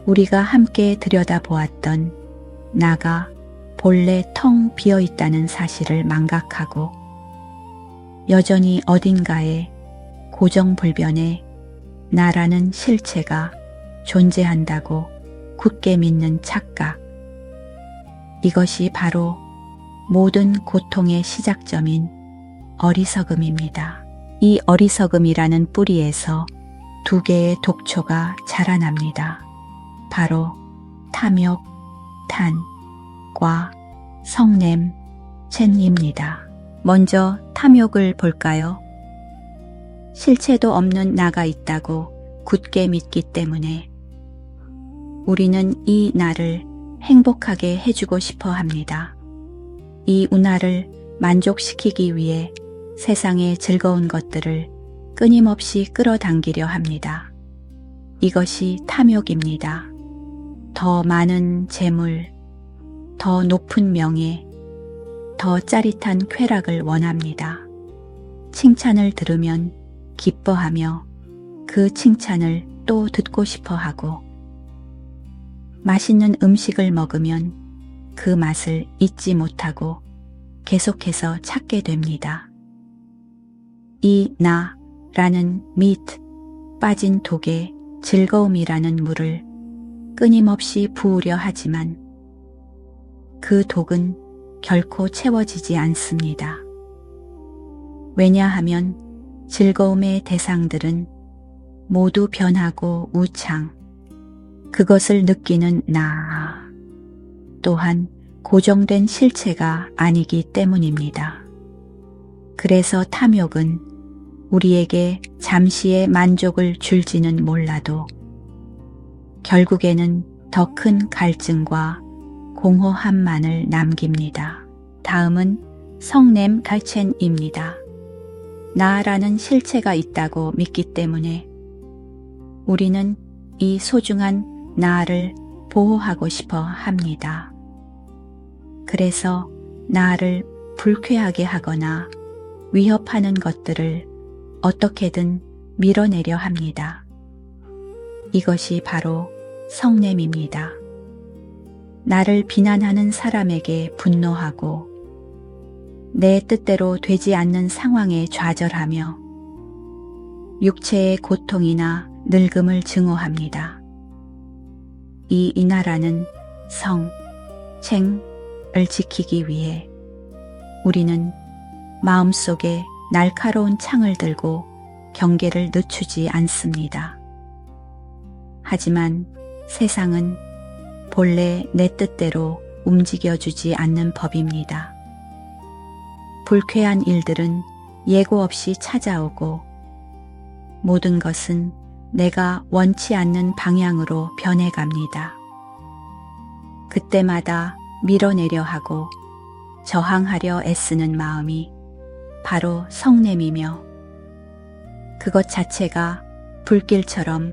우리가 함께 들여다보았던 나가 본래 텅 비어 있다는 사실을 망각하고 여전히 어딘가에 고정불변의 나라는 실체가 존재한다고 굳게 믿는 착각. 이것이 바로 모든 고통의 시작점인 어리석음입니다. 이 어리석음이라는 뿌리에서 두 개의 독초가 자라납니다. 바로 탐욕, 탄과 성냄, 첸입니다. 먼저 탐욕을 볼까요? 실체도 없는 나가 있다고 굳게 믿기 때문에 우리는 이 나를 행복하게 해주고 싶어 합니다. 이 나를 만족시키기 위해 세상의 즐거운 것들을 끊임없이 끌어당기려 합니다. 이것이 탐욕입니다. 더 많은 재물, 더 높은 명예, 더 짜릿한 쾌락을 원합니다. 칭찬을 들으면 기뻐하며 그 칭찬을 또 듣고 싶어 하고 맛있는 음식을 먹으면 그 맛을 잊지 못하고 계속해서 찾게 됩니다. 이 나라는 밑 빠진 독에 즐거움이라는 물을 끊임없이 부으려 하지만 그 독은 결코 채워지지 않습니다. 왜냐하면 즐거움의 대상들은 모두 변하고 우창, 그것을 느끼는 나 또한 고정된 실체가 아니기 때문입니다. 그래서 탐욕은 우리에게 잠시의 만족을 줄지는 몰라도 결국에는 더 큰 갈증과 공허함만을 남깁니다. 다음은 성냄 갈첸입니다. 나라는 실체가 있다고 믿기 때문에 우리는 이 소중한 나를 보호하고 싶어 합니다. 그래서 나를 불쾌하게 하거나 위협하는 것들을 어떻게든 밀어내려 합니다. 이것이 바로 성냄입니다. 나를 비난하는 사람에게 분노하고 내 뜻대로 되지 않는 상황에 좌절하며 육체의 고통이나 늙음을 증오합니다. 이 나라는 성, 챙을 지키기 위해 우리는 마음속에 날카로운 창을 들고 경계를 늦추지 않습니다. 하지만 세상은 본래 내 뜻대로 움직여주지 않는 법입니다. 불쾌한 일들은 예고 없이 찾아오고 모든 것은 내가 원치 않는 방향으로 변해갑니다. 그때마다 밀어내려 하고 저항하려 애쓰는 마음이 바로 성냄이며 그것 자체가 불길처럼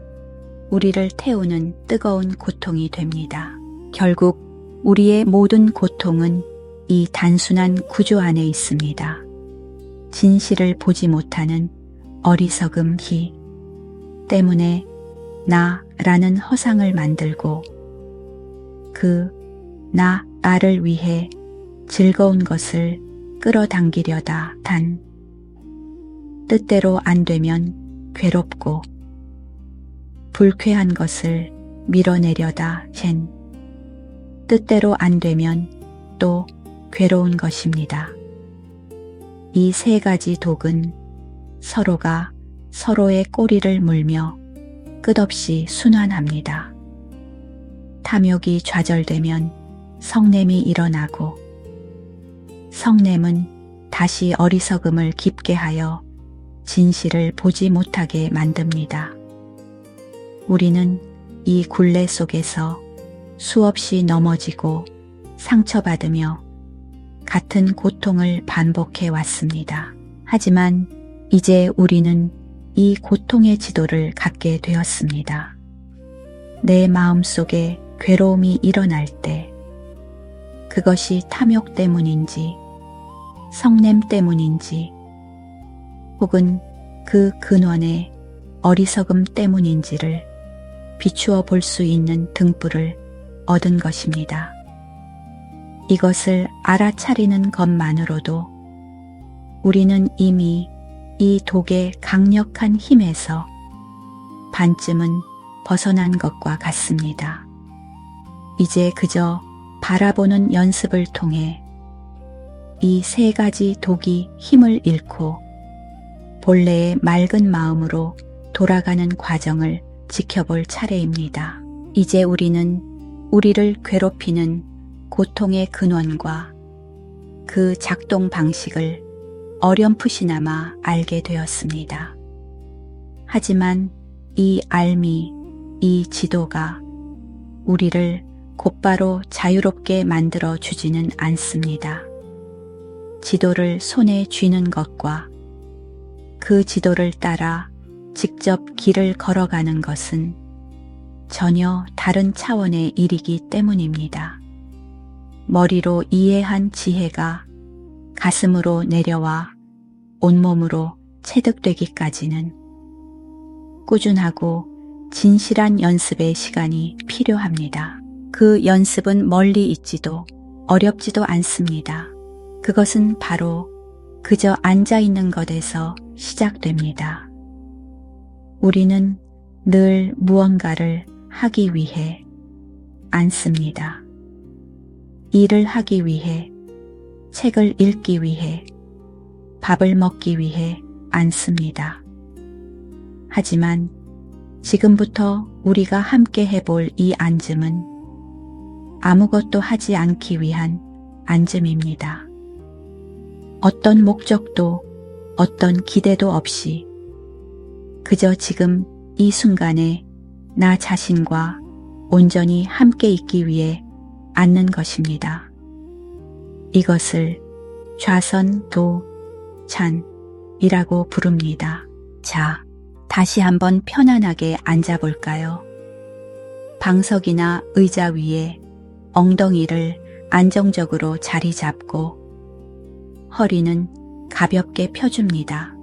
우리를 태우는 뜨거운 고통이 됩니다. 결국 우리의 모든 고통은 이 단순한 구조 안에 있습니다. 진실을 보지 못하는 어리석음 때문에 나라는 허상을 만들고 그 나를 위해 즐거운 것을 끌어당기려다 단 뜻대로 안 되면 괴롭고 불쾌한 것을 밀어내려다 잰 뜻대로 안 되면 또 괴로운 것입니다. 이 세 가지 독은 서로가 서로의 꼬리를 물며 끝없이 순환합니다. 탐욕이 좌절되면 성냄이 일어나고 성냄은 다시 어리석음을 깊게 하여 진실을 보지 못하게 만듭니다. 우리는 이 굴레 속에서 수없이 넘어지고 상처받으며 같은 고통을 반복해 왔습니다. 하지만 이제 우리는 이 고통의 지도를 갖게 되었습니다. 내 마음속에 괴로움이 일어날 때 그것이 탐욕 때문인지 성냄 때문인지 혹은 그 근원의 어리석음 때문인지를 비추어 볼 수 있는 등불을 얻은 것입니다. 이것을 알아차리는 것만으로도 우리는 이미 이 독의 강력한 힘에서 반쯤은 벗어난 것과 같습니다. 이제 그저 바라보는 연습을 통해 이 세 가지 독이 힘을 잃고 본래의 맑은 마음으로 돌아가는 과정을 지켜볼 차례입니다. 이제 우리는 우리를 괴롭히는 고통의 근원과 그 작동 방식을 어렴풋이나마 알게 되었습니다. 하지만 이 알미, 이 지도가 우리를 곧바로 자유롭게 만들어 주지는 않습니다. 지도를 손에 쥐는 것과 그 지도를 따라 직접 길을 걸어가는 것은 전혀 다른 차원의 일이기 때문입니다. 머리로 이해한 지혜가 가슴으로 내려와 온몸으로 체득되기까지는 꾸준하고 진실한 연습의 시간이 필요합니다. 그 연습은 멀리 있지도 어렵지도 않습니다. 그것은 바로 그저 앉아 있는 것에서 시작됩니다. 우리는 늘 무언가를 하기 위해 앉습니다. 일을 하기 위해, 책을 읽기 위해, 밥을 먹기 위해 앉습니다. 하지만 지금부터 우리가 함께 해볼 이 앉음은 아무것도 하지 않기 위한 앉음입니다. 어떤 목적도 어떤 기대도 없이 그저 지금 이 순간에 나 자신과 온전히 함께 있기 위해 앉는 것입니다. 이것을 좌선도찬이라고 부릅니다. 자, 다시 한번 편안하게 앉아볼까요? 방석이나 의자 위에 엉덩이를 안정적으로 자리 잡고 허리는 가볍게 펴줍니다.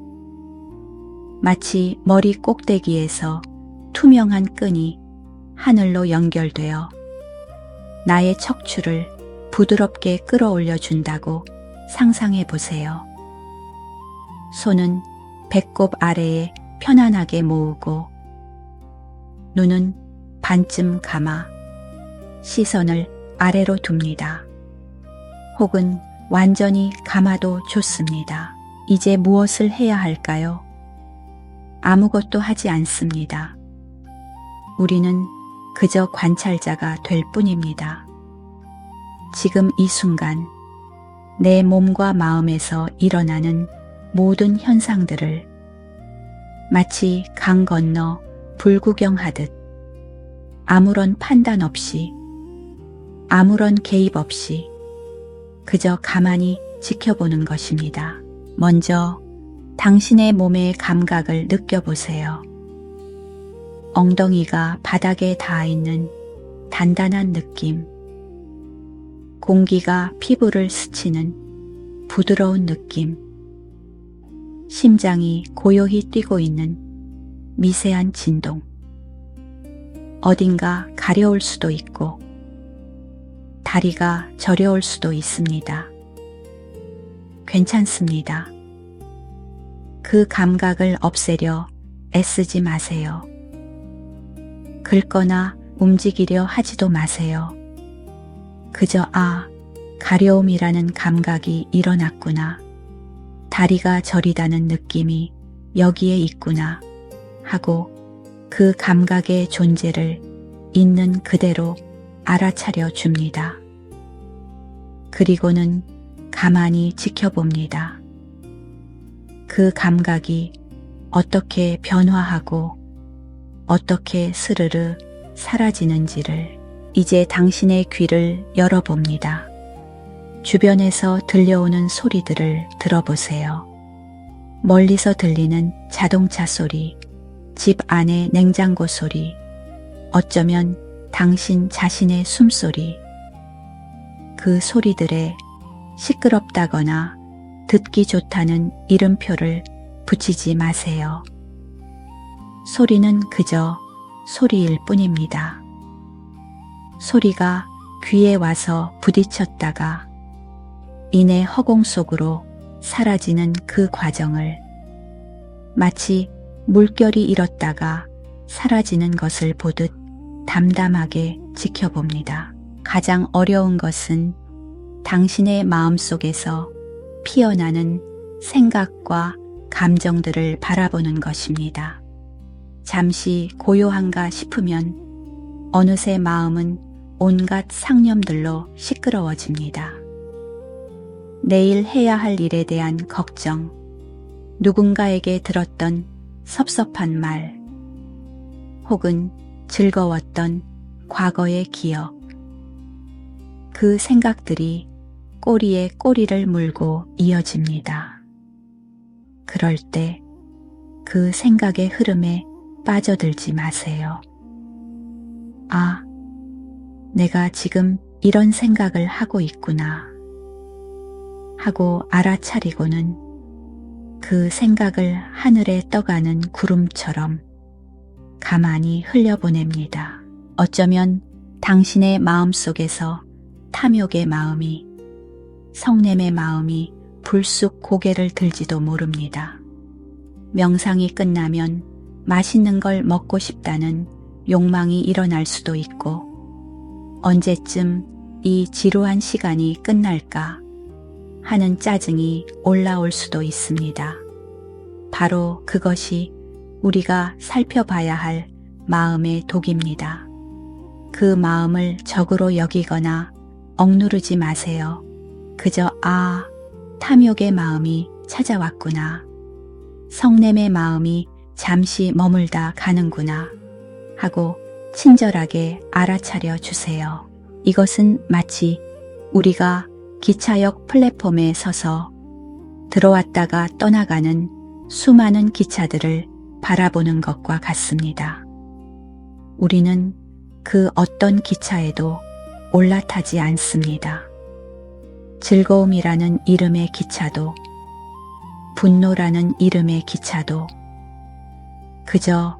마치 머리 꼭대기에서 투명한 끈이 하늘로 연결되어 나의 척추를 부드럽게 끌어올려 준다고 상상해 보세요. 손은 배꼽 아래에 편안하게 모으고 눈은 반쯤 감아 시선을 아래로 둡니다. 혹은 완전히 감아도 좋습니다. 이제 무엇을 해야 할까요? 아무것도 하지 않습니다. 우리는 그저 관찰자가 될 뿐입니다. 지금 이 순간 내 몸과 마음에서 일어나는 모든 현상들을 마치 강 건너 불구경하듯 아무런 판단 없이 아무런 개입 없이 그저 가만히 지켜보는 것입니다. 먼저 당신의 몸의 감각을 느껴보세요. 엉덩이가 바닥에 닿아 있는 단단한 느낌, 공기가 피부를 스치는 부드러운 느낌, 심장이 고요히 뛰고 있는 미세한 진동. 어딘가 가려울 수도 있고 다리가 저려올 수도 있습니다. 괜찮습니다. 그 감각을 없애려 애쓰지 마세요. 긁거나 움직이려 하지도 마세요. 그저 가려움이라는 감각이 일어났구나. 다리가 저리다는 느낌이 여기에 있구나 하고 그 감각의 존재를 있는 그대로 알아차려 줍니다. 그리고는 가만히 지켜봅니다. 그 감각이 어떻게 변화하고 어떻게 스르르 사라지는지를 이제 당신의 귀를 열어봅니다. 주변에서 들려오는 소리들을 들어보세요. 멀리서 들리는 자동차 소리, 집 안의 냉장고 소리, 어쩌면 당신 자신의 숨소리. 그 소리들에 시끄럽다거나 듣기 좋다는 이름표를 붙이지 마세요. 소리는 그저 소리일 뿐입니다. 소리가 귀에 와서 부딪혔다가 이내 허공 속으로 사라지는 그 과정을 마치 물결이 일었다가 사라지는 것을 보듯 담담하게 지켜봅니다. 가장 어려운 것은 당신의 마음속에서 피어나는 생각과 감정들을 바라보는 것입니다. 잠시 고요한가 싶으면 어느새 마음은 온갖 상념들로 시끄러워집니다. 내일 해야 할 일에 대한 걱정, 누군가에게 들었던 섭섭한 말, 혹은 즐거웠던 과거의 기억. 그 생각들이 꼬리에 꼬리를 물고 이어집니다. 그럴 때 그 생각의 흐름에 빠져들지 마세요. 내가 지금 이런 생각을 하고 있구나 하고 알아차리고는 그 생각을 하늘에 떠가는 구름처럼 가만히 흘려보냅니다. 어쩌면 당신의 마음속에서 탐욕의 마음이, 성냄의 마음이 불쑥 고개를 들지도 모릅니다. 명상이 끝나면 맛있는 걸 먹고 싶다는 욕망이 일어날 수도 있고, 언제쯤 이 지루한 시간이 끝날까 하는 짜증이 올라올 수도 있습니다. 바로 그것이 우리가 살펴봐야 할 마음의 독입니다. 그 마음을 적으로 여기거나 억누르지 마세요. 그저 탐욕의 마음이 찾아왔구나. 성냄의 마음이 잠시 머물다 가는구나 하고 친절하게 알아차려 주세요. 이것은 마치 우리가 기차역 플랫폼에 서서 들어왔다가 떠나가는 수많은 기차들을 바라보는 것과 같습니다. 우리는 그 어떤 기차에도 올라타지 않습니다. 즐거움이라는 이름의 기차도, 분노라는 이름의 기차도 그저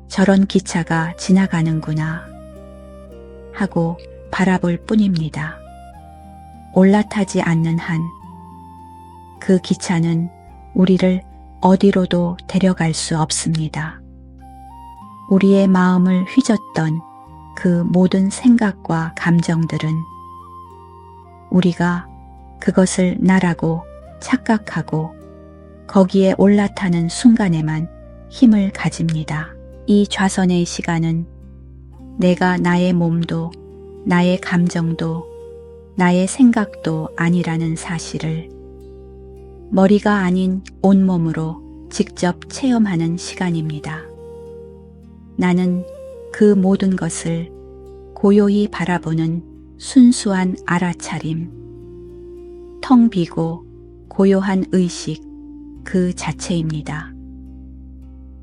저런 기차가 지나가는구나 하고 바라볼 뿐입니다. 올라타지 않는 한 그 기차는 우리를 어디로도 데려갈 수 없습니다. 우리의 마음을 휘젓던 그 모든 생각과 감정들은 우리가 그것을 나라고 착각하고 거기에 올라타는 순간에만 힘을 가집니다. 이 좌선의 시간은 내가 나의 몸도, 나의 감정도, 나의 생각도 아니라는 사실을 머리가 아닌 온몸으로 직접 체험하는 시간입니다. 나는 그 모든 것을 고요히 바라보는 순수한 알아차림, 텅 비고 고요한 의식 그 자체입니다.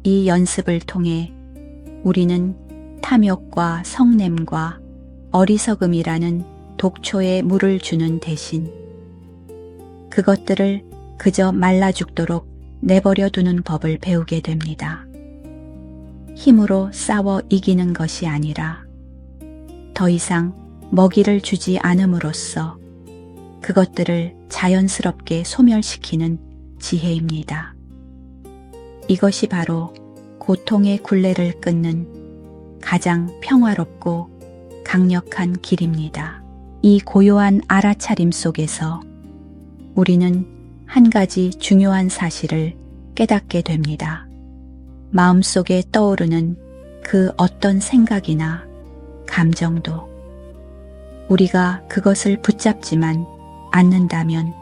이 연습을 통해 우리는 탐욕과 성냄과 어리석음이라는 독초에 물을 주는 대신 그것들을 그저 말라 죽도록 내버려 두는 법을 배우게 됩니다. 힘으로 싸워 이기는 것이 아니라 더 이상 먹이를 주지 않음으로써 그것들을 자연스럽게 소멸시키는 지혜입니다. 이것이 바로 고통의 굴레를 끊는 가장 평화롭고 강력한 길입니다. 이 고요한 알아차림 속에서 우리는 한 가지 중요한 사실을 깨닫게 됩니다. 마음속에 떠오르는 그 어떤 생각이나 감정도 우리가 그것을 붙잡지만 않는다면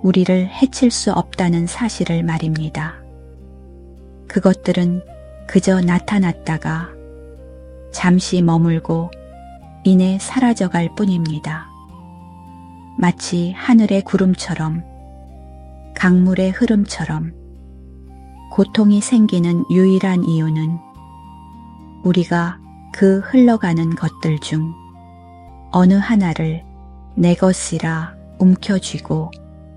우리를 해칠 수 없다는 사실을 말입니다. 그것들은 그저 나타났다가 잠시 머물고 이내 사라져갈 뿐입니다. 마치 하늘의 구름처럼, 강물의 흐름처럼 고통이 생기는 유일한 이유는 우리가 그 흘러가는 것들 중 어느 하나를 내 것이라 움켜쥐고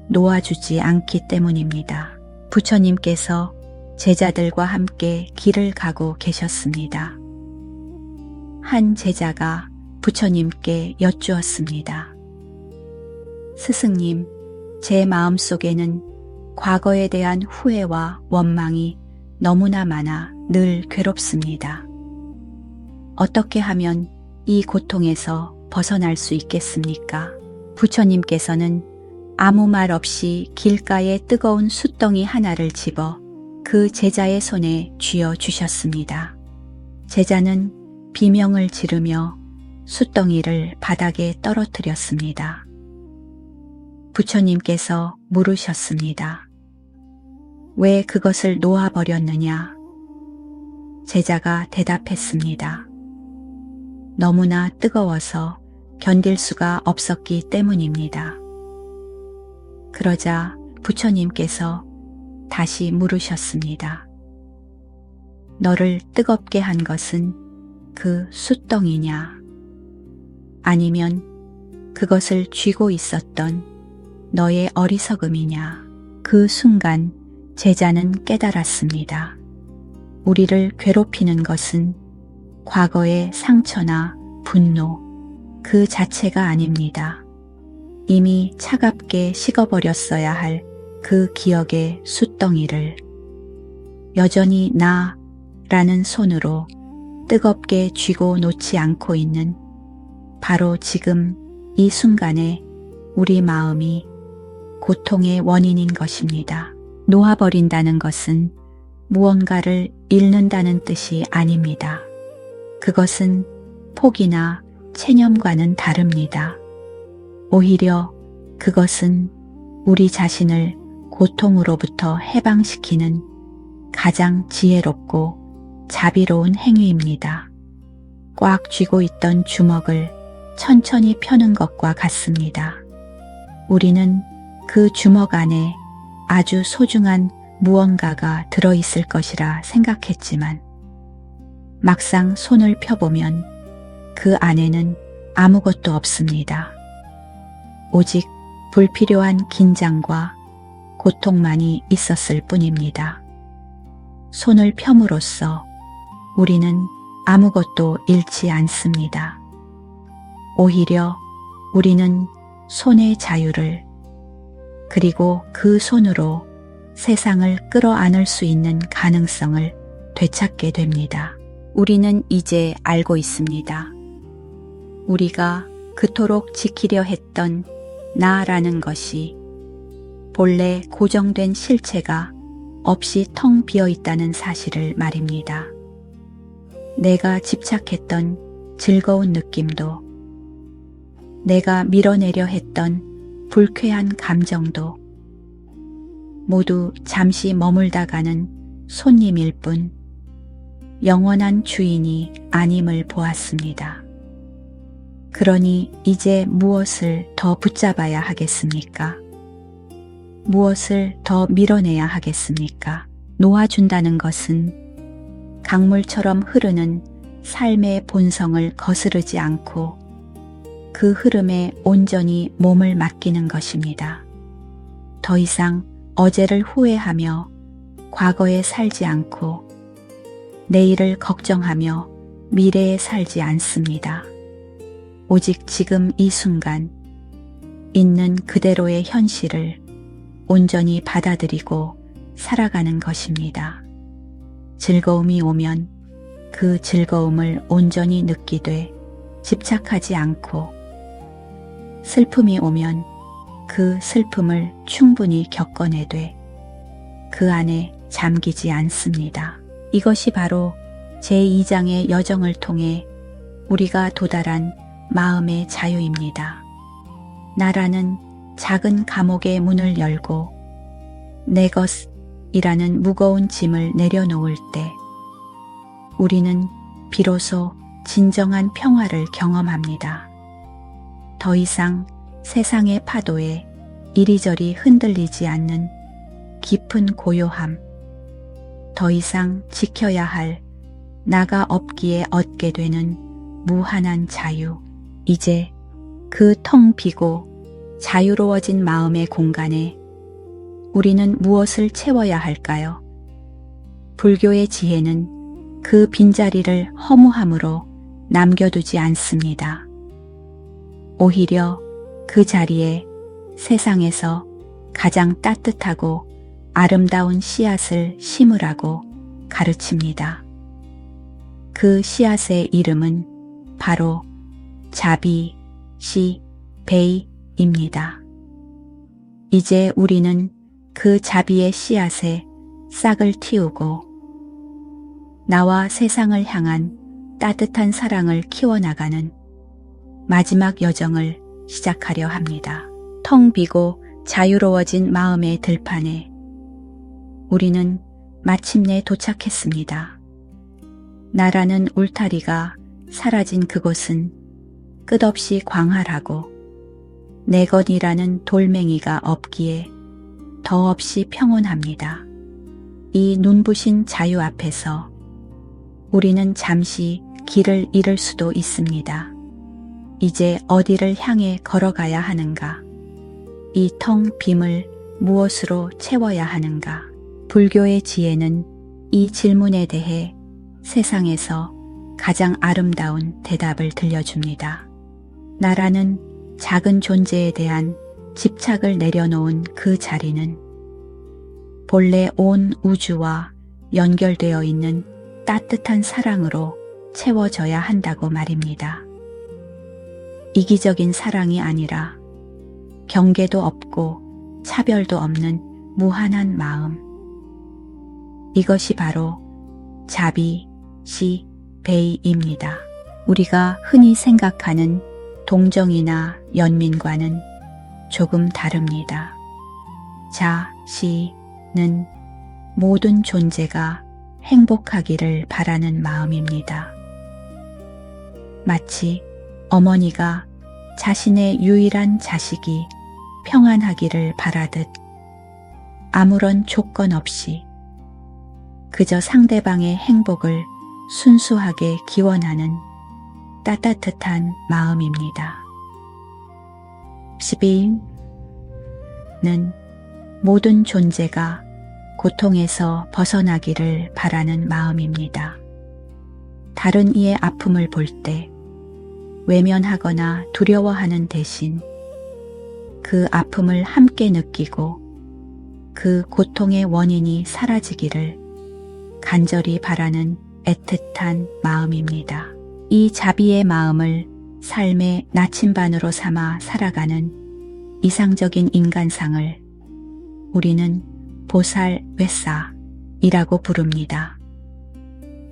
놓아주지 않기 때문입니다. 부처님께서 제자들과 함께 길을 가고 계셨습니다. 한 제자가 부처님께 여쭈었습니다. 스승님, 제 마음속에는 과거에 대한 후회와 원망이 너무나 많아 늘 괴롭습니다. 어떻게 하면 이 고통에서 벗어날 수 있겠습니까? 부처님께서는 아무 말 없이 길가에 뜨거운 숯덩이 하나를 집어 그 제자의 손에 쥐어 주셨습니다. 제자는 비명을 지르며 숯덩이를 바닥에 떨어뜨렸습니다. 부처님께서 물으셨습니다. 왜 그것을 놓아버렸느냐? 제자가 대답했습니다. 너무나 뜨거워서 견딜 수가 없었기 때문입니다. 그러자 부처님께서 다시 물으셨습니다. 너를 뜨겁게 한 것은 그 숯덩이냐? 아니면 그것을 쥐고 있었던 너의 어리석음이냐? 그 순간 제자는 깨달았습니다. 우리를 괴롭히는 것은 과거의 상처나 분노 그 자체가 아닙니다. 이미 차갑게 식어버렸어야 할 그 기억의 숯덩이를 여전히 나라는 손으로 뜨겁게 쥐고 놓지 않고 있는 바로 지금 이 순간에 우리 마음이 고통의 원인인 것입니다. 놓아버린다는 것은 무언가를 잃는다는 뜻이 아닙니다. 그것은 포기나 체념과는 다릅니다. 오히려 그것은 우리 자신을 고통으로부터 해방시키는 가장 지혜롭고 자비로운 행위입니다. 꽉 쥐고 있던 주먹을 천천히 펴는 것과 같습니다. 우리는 그 주먹 안에 아주 소중한 무언가가 들어있을 것이라 생각했지만 막상 손을 펴보면 그 안에는 아무것도 없습니다. 오직 불필요한 긴장과 고통만이 있었을 뿐입니다. 손을 펴므로써 우리는 아무것도 잃지 않습니다. 오히려 우리는 손의 자유를 그리고 그 손으로 세상을 끌어안을 수 있는 가능성을 되찾게 됩니다. 우리는 이제 알고 있습니다. 우리가 그토록 지키려 했던 나라는 것이 본래 고정된 실체가 없이 텅 비어 있다는 사실을 말입니다. 내가 집착했던 즐거운 느낌도, 내가 밀어내려 했던 불쾌한 감정도 모두 잠시 머물다 가는 손님일 뿐 영원한 주인이 아님을 보았습니다. 그러니 이제 무엇을 더 붙잡아야 하겠습니까? 무엇을 더 밀어내야 하겠습니까? 놓아준다는 것은 강물처럼 흐르는 삶의 본성을 거스르지 않고 그 흐름에 온전히 몸을 맡기는 것입니다. 더 이상 어제를 후회하며 과거에 살지 않고 내일을 걱정하며 미래에 살지 않습니다. 오직 지금 이 순간 있는 그대로의 현실을 온전히 받아들이고 살아가는 것입니다. 즐거움이 오면 그 즐거움을 온전히 느끼되 집착하지 않고 슬픔이 오면 그 슬픔을 충분히 겪어내되 그 안에 잠기지 않습니다. 이것이 바로 제2장의 여정을 통해 우리가 도달한 마음의 자유입니다. 나라는 작은 감옥의 문을 열고 내 것이라는 무거운 짐을 내려놓을 때 우리는 비로소 진정한 평화를 경험합니다. 더 이상 세상의 파도에 이리저리 흔들리지 않는 깊은 고요함, 더 이상 지켜야 할 나가 없기에 얻게 되는 무한한 자유, 이제 그 텅 비고 자유로워진 마음의 공간에 우리는 무엇을 채워야 할까요? 불교의 지혜는 그 빈자리를 허무함으로 남겨두지 않습니다. 오히려 그 자리에 세상에서 가장 따뜻하고 아름다운 씨앗을 심으라고 가르칩니다. 그 씨앗의 이름은 바로 자비, 시, 베이입니다. 이제 우리는 그 자비의 씨앗에 싹을 틔우고 나와 세상을 향한 따뜻한 사랑을 키워나가는 마지막 여정을 시작하려 합니다. 텅 비고 자유로워진 마음의 들판에 우리는 마침내 도착했습니다. 나라는 울타리가 사라진 그곳은 끝없이 광활하고 내 것이라는 돌멩이가 없기에 더없이 평온합니다. 이 눈부신 자유 앞에서 우리는 잠시 길을 잃을 수도 있습니다. 이제 어디를 향해 걸어가야 하는가? 이 텅 빔을 무엇으로 채워야 하는가? 불교의 지혜는 이 질문에 대해 세상에서 가장 아름다운 대답을 들려줍니다. 나라는 작은 존재에 대한 집착을 내려놓은 그 자리는 본래 온 우주와 연결되어 있는 따뜻한 사랑으로 채워져야 한다고 말입니다. 이기적인 사랑이 아니라 경계도 없고 차별도 없는 무한한 마음. 이것이 바로 자비, 시, 베이입니다. 우리가 흔히 생각하는 동정이나 연민과는 조금 다릅니다. 자, 시는 모든 존재가 행복하기를 바라는 마음입니다. 마치 어머니가 자신의 유일한 자식이 평안하기를 바라듯 아무런 조건 없이 그저 상대방의 행복을 순수하게 기원하는 따뜻한 마음입니다. 시비는 모든 존재가 고통에서 벗어나기를 바라는 마음입니다. 다른 이의 아픔을 볼 때 외면하거나 두려워하는 대신 그 아픔을 함께 느끼고 그 고통의 원인이 사라지기를 간절히 바라는 애틋한 마음입니다. 이 자비의 마음을 삶의 나침반으로 삼아 살아가는 이상적인 인간상을 우리는 보살외사이라고 부릅니다.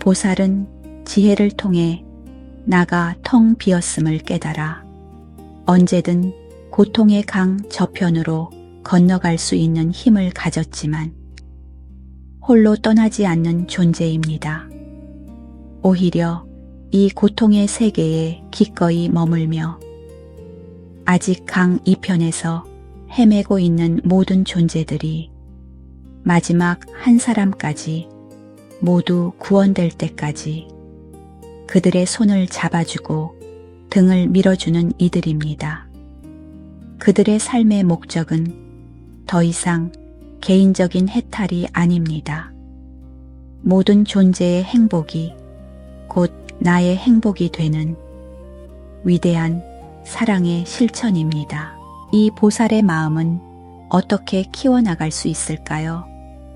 보살은 지혜를 통해 나가 텅 비었음을 깨달아 언제든 고통의 강 저편으로 건너갈 수 있는 힘을 가졌지만 홀로 떠나지 않는 존재입니다. 오히려 이 고통의 세계에 기꺼이 머물며 아직 강 이편에서 헤매고 있는 모든 존재들이 마지막 한 사람까지 모두 구원될 때까지 그들의 손을 잡아주고 등을 밀어주는 이들입니다. 그들의 삶의 목적은 더 이상 개인적인 해탈이 아닙니다. 모든 존재의 행복이 곧 나의 행복이 되는 위대한 사랑의 실천입니다. 이 보살의 마음은 어떻게 키워나갈 수 있을까요?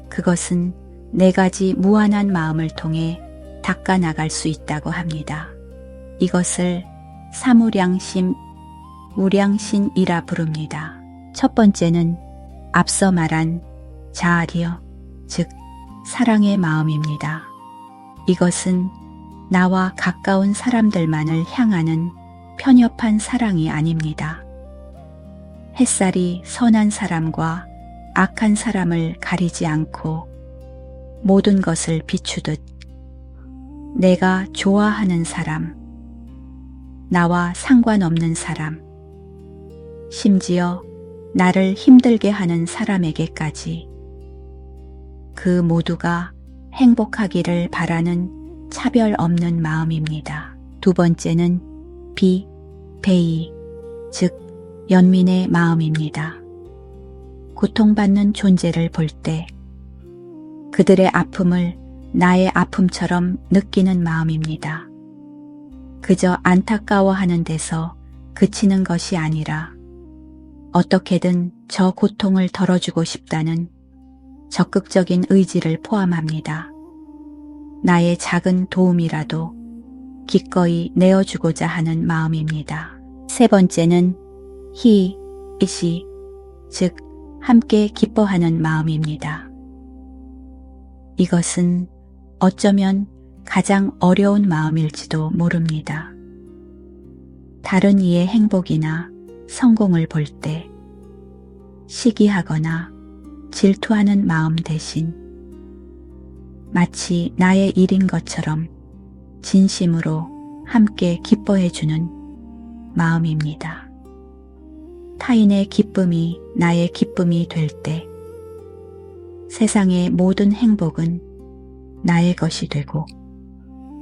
그것은 네 가지 무한한 마음을 통해 닦아 나갈 수 있다고 합니다. 이것을 사무량심, 무량신이라 부릅니다. 첫 번째는 앞서 말한 자아리어, 즉 사랑의 마음입니다. 이것은 나와 가까운 사람들만을 향하는 편협한 사랑이 아닙니다. 햇살이 선한 사람과 악한 사람을 가리지 않고 모든 것을 비추듯 내가 좋아하는 사람, 나와 상관없는 사람, 심지어 나를 힘들게 하는 사람에게까지 그 모두가 행복하기를 바라는 차별 없는 마음입니다. 두 번째는 배이, 즉 연민의 마음입니다. 고통받는 존재를 볼 때 그들의 아픔을 나의 아픔처럼 느끼는 마음입니다. 그저 안타까워하는 데서 그치는 것이 아니라 어떻게든 저 고통을 덜어주고 싶다는 적극적인 의지를 포함합니다. 나의 작은 도움이라도 기꺼이 내어주고자 하는 마음입니다. 세 번째는 이시, 즉 함께 기뻐하는 마음입니다. 이것은 어쩌면 가장 어려운 마음일지도 모릅니다. 다른 이의 행복이나 성공을 볼 때 시기하거나 질투하는 마음 대신 마치 나의 일인 것처럼 진심으로 함께 기뻐해주는 마음입니다. 타인의 기쁨이 나의 기쁨이 될 때 세상의 모든 행복은 나의 것이 되고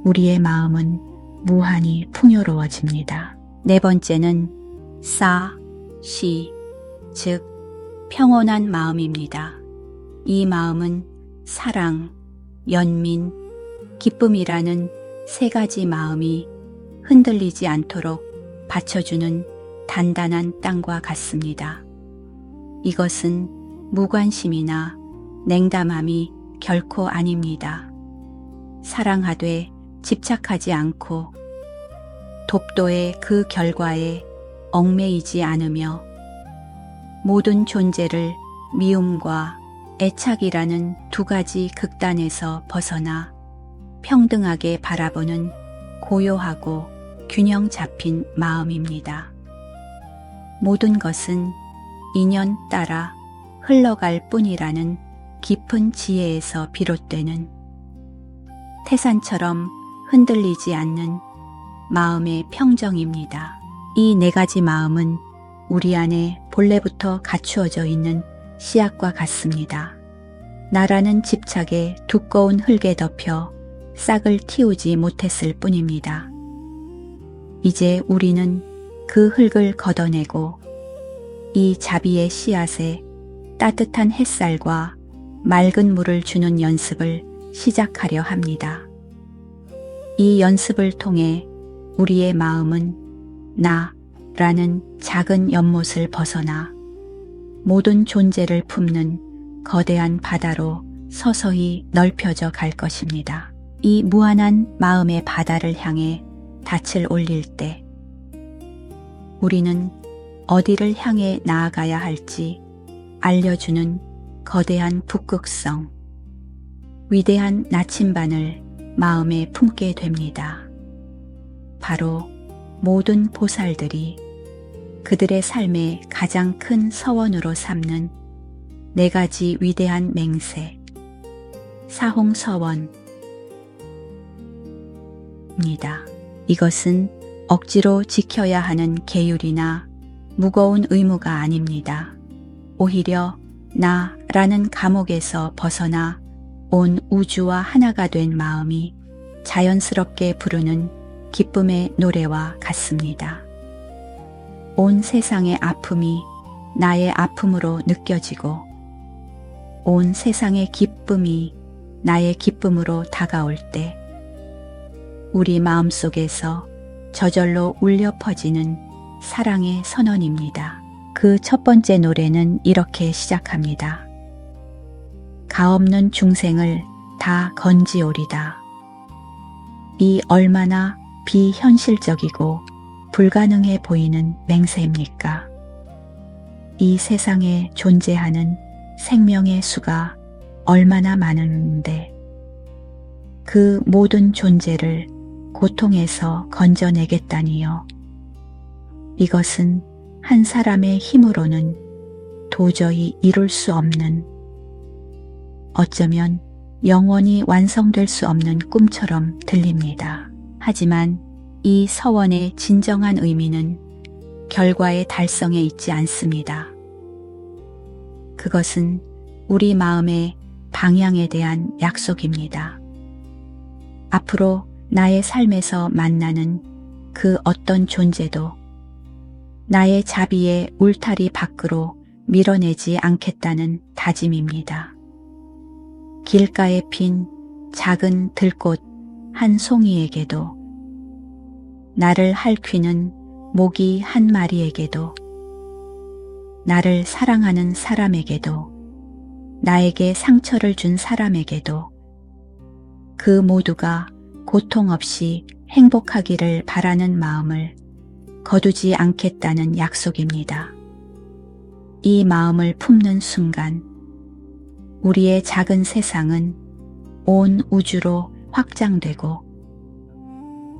우리의 마음은 무한히 풍요로워집니다. 네 번째는 즉 평온한 마음입니다. 이 마음은 사랑, 연민, 기쁨이라는 세 가지 마음이 흔들리지 않도록 받쳐주는 단단한 땅과 같습니다. 이것은 무관심이나 냉담함이 결코 아닙니다. 사랑하되 집착하지 않고 돕도의 그 결과에 얽매이지 않으며 모든 존재를 미움과 애착이라는 두 가지 극단에서 벗어나 평등하게 바라보는 고요하고 균형 잡힌 마음입니다. 모든 것은 인연 따라 흘러갈 뿐이라는 깊은 지혜에서 비롯되는 태산처럼 흔들리지 않는 마음의 평정입니다. 이 네 가지 마음은 우리 안에 본래부터 갖추어져 있는 씨앗과 같습니다. 나라는 집착에 두꺼운 흙에 덮여 싹을 틔우지 못했을 뿐입니다. 이제 우리는 그 흙을 걷어내고 이 자비의 씨앗에 따뜻한 햇살과 맑은 물을 주는 연습을 시작하려 합니다. 이 연습을 통해 우리의 마음은 나라는 작은 연못을 벗어나 모든 존재를 품는 거대한 바다로 서서히 넓혀져 갈 것입니다. 이 무한한 마음의 바다를 향해 닻을 올릴 때 우리는 어디를 향해 나아가야 할지 알려주는 거대한 북극성, 위대한 나침반을 마음에 품게 됩니다. 바로 모든 보살들이 그들의 삶의 가장 큰 서원으로 삼는 네 가지 위대한 맹세, 사홍서원입니다. 이것은 억지로 지켜야 하는 계율이나 무거운 의무가 아닙니다. 오히려 나라는 감옥에서 벗어나 온 우주와 하나가 된 마음이 자연스럽게 부르는 기쁨의 노래와 같습니다. 온 세상의 아픔이 나의 아픔으로 느껴지고 온 세상의 기쁨이 나의 기쁨으로 다가올 때 우리 마음속에서 저절로 울려 퍼지는 사랑의 선언입니다. 그 첫 번째 노래는 이렇게 시작합니다. 가없는 중생을 다 건지오리다. 이 얼마나 비현실적이고 불가능해 보이는 맹세입니까? 이 세상에 존재하는 생명의 수가 얼마나 많은데 그 모든 존재를 고통에서 건져내겠다니요. 이것은 한 사람의 힘으로는 도저히 이룰 수 없는, 어쩌면 영원히 완성될 수 없는 꿈처럼 들립니다. 하지만 이 서원의 진정한 의미는 결과의 달성에 있지 않습니다. 그것은 우리 마음의 방향에 대한 약속입니다. 앞으로 나의 삶에서 만나는 그 어떤 존재도 나의 자비의 울타리 밖으로 밀어내지 않겠다는 다짐입니다. 길가에 핀 작은 들꽃 한 송이에게도, 나를 핥히는 모기 한 마리에게도, 나를 사랑하는 사람에게도, 나에게 상처를 준 사람에게도 그 모두가 고통 없이 행복하기를 바라는 마음을 거두지 않겠다는 약속입니다. 이 마음을 품는 순간 우리의 작은 세상은 온 우주로 확장되고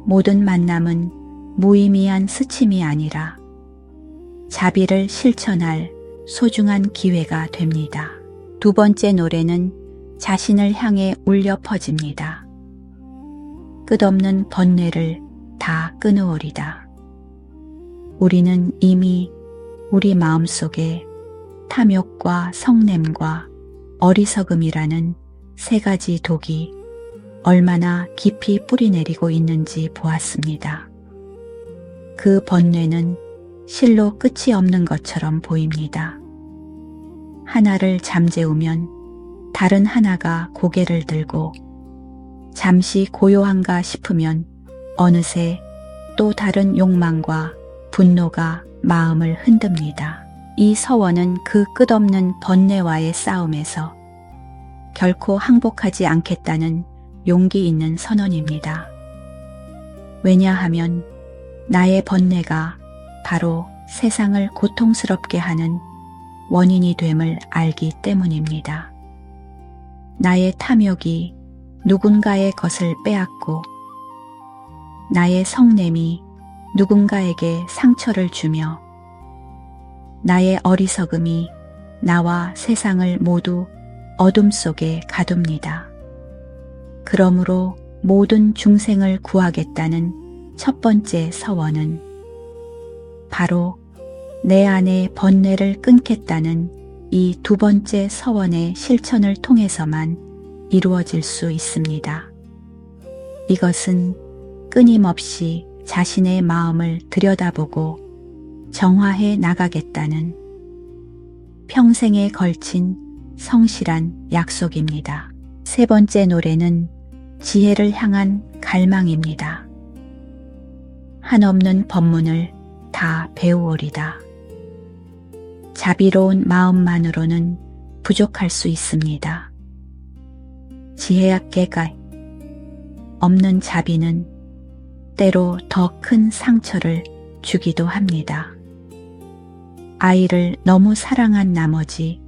모든 만남은 무의미한 스침이 아니라 자비를 실천할 소중한 기회가 됩니다. 두 번째 노래는 자신을 향해 울려 퍼집니다. 끝없는 번뇌를 다 끊으오리다. 우리는 이미 우리 마음속에 탐욕과 성냄과 어리석음이라는 세 가지 독이 얼마나 깊이 뿌리내리고 있는지 보았습니다. 그 번뇌는 실로 끝이 없는 것처럼 보입니다. 하나를 잠재우면 다른 하나가 고개를 들고 잠시 고요한가 싶으면 어느새 또 다른 욕망과 분노가 마음을 흔듭니다. 이 서원은 그 끝없는 번뇌와의 싸움에서 결코 항복하지 않겠다는 용기 있는 선언입니다. 왜냐하면 나의 번뇌가 바로 세상을 고통스럽게 하는 원인이 됨을 알기 때문입니다. 나의 탐욕이 누군가의 것을 빼앗고 나의 성냄이 누군가에게 상처를 주며 나의 어리석음이 나와 세상을 모두 어둠 속에 가둡니다. 그러므로 모든 중생을 구하겠다는 첫 번째 서원은 바로 내 안의 번뇌를 끊겠다는 이 두 번째 서원의 실천을 통해서만 이루어질 수 있습니다. 이것은 끊임없이 자신의 마음을 들여다보고 정화해 나가겠다는 평생에 걸친 성실한 약속입니다. 세 번째 노래는 지혜를 향한 갈망입니다. 한없는 법문을 다 배우오리다. 자비로운 마음만으로는 부족할 수 있습니다. 지혜학계가 없는 자비는 때로 더 큰 상처를 주기도 합니다. 아이를 너무 사랑한 나머지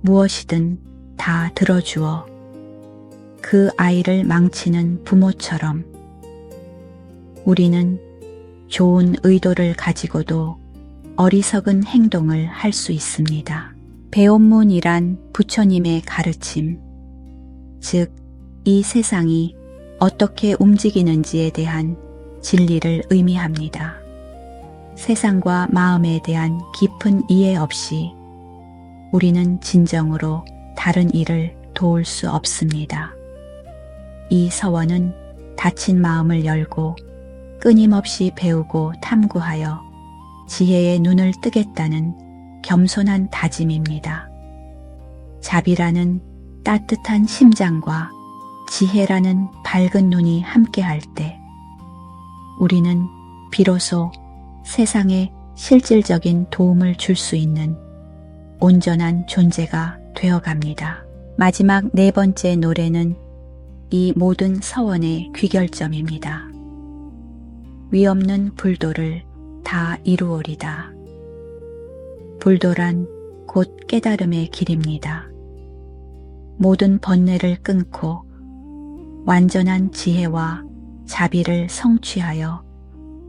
무엇이든 다 들어주어 그 아이를 망치는 부모처럼 우리는 좋은 의도를 가지고도 어리석은 행동을 할 수 있습니다. 배엄문이란 부처님의 가르침, 즉 이 세상이 어떻게 움직이는지에 대한 진리를 의미합니다. 세상과 마음에 대한 깊은 이해 없이 우리는 진정으로 다른 이를 도울 수 없습니다. 이 서원은 닫힌 마음을 열고 끊임없이 배우고 탐구하여 지혜의 눈을 뜨겠다는 겸손한 다짐입니다. 자비라는 따뜻한 심장과 지혜라는 밝은 눈이 함께할 때 우리는 비로소 세상에 실질적인 도움을 줄 수 있는 온전한 존재가 되어갑니다. 마지막 네 번째 노래는 이 모든 서원의 귀결점입니다. 위없는 불도를 다 이루오리다. 불도란 곧 깨달음의 길입니다. 모든 번뇌를 끊고 완전한 지혜와 자비를 성취하여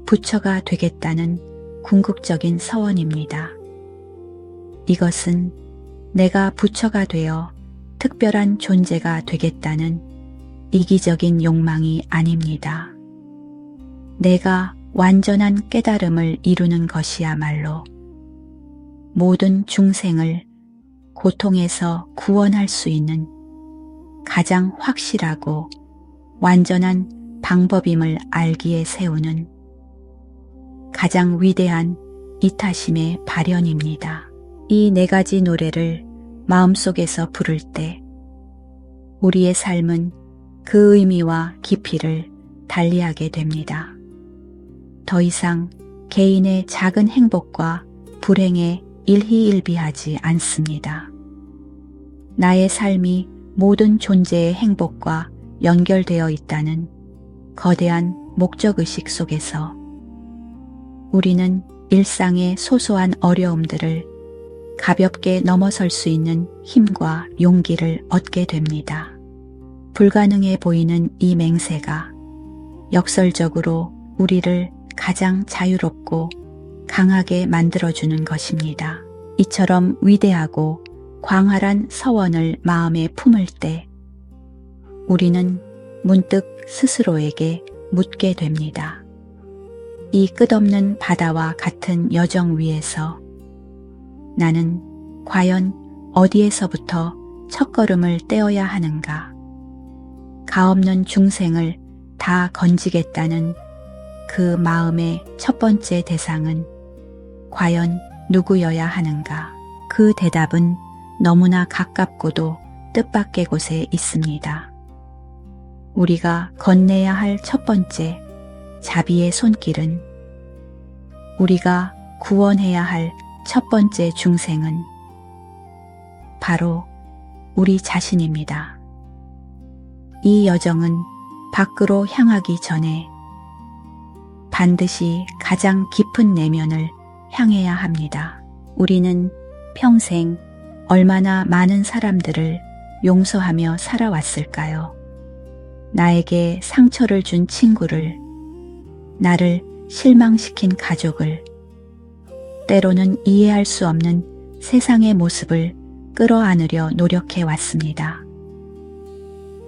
부처가 되겠다는 궁극적인 서원입니다. 이것은 내가 부처가 되어 특별한 존재가 되겠다는 이기적인 욕망이 아닙니다. 내가 완전한 깨달음을 이루는 것이야말로 모든 중생을 고통에서 구원할 수 있는 가장 확실하고 완전한 방법임을 알기에 세우는 가장 위대한 이타심의 발현입니다. 이 네 가지 노래를 마음속에서 부를 때 우리의 삶은 그 의미와 깊이를 달리하게 됩니다. 더 이상 개인의 작은 행복과 불행에 일희일비하지 않습니다. 나의 삶이 모든 존재의 행복과 연결되어 있다는 거대한 목적의식 속에서 우리는 일상의 소소한 어려움들을 가볍게 넘어설 수 있는 힘과 용기를 얻게 됩니다. 불가능해 보이는 이 맹세가 역설적으로 우리를 가장 자유롭고 강하게 만들어주는 것입니다. 이처럼 위대하고 광활한 서원을 마음에 품을 때 우리는 문득 스스로에게 묻게 됩니다. 이 끝없는 바다와 같은 여정 위에서 나는 과연 어디에서부터 첫걸음을 떼어야 하는가? 가없는 중생을 다 건지겠다는 그 마음의 첫 번째 대상은 과연 누구여야 하는가? 그 대답은 너무나 가깝고도 뜻밖의 곳에 있습니다. 우리가 건네야 할 첫 번째 자비의 손길은 우리가 구원해야 할 첫 번째 중생은 바로 우리 자신입니다. 이 여정은 밖으로 향하기 전에 반드시 가장 깊은 내면을 향해야 합니다. 우리는 평생 얼마나 많은 사람들을 용서하며 살아왔을까요? 나에게 상처를 준 친구를, 나를 실망시킨 가족을, 때로는 이해할 수 없는 세상의 모습을 끌어안으려 노력해 왔습니다.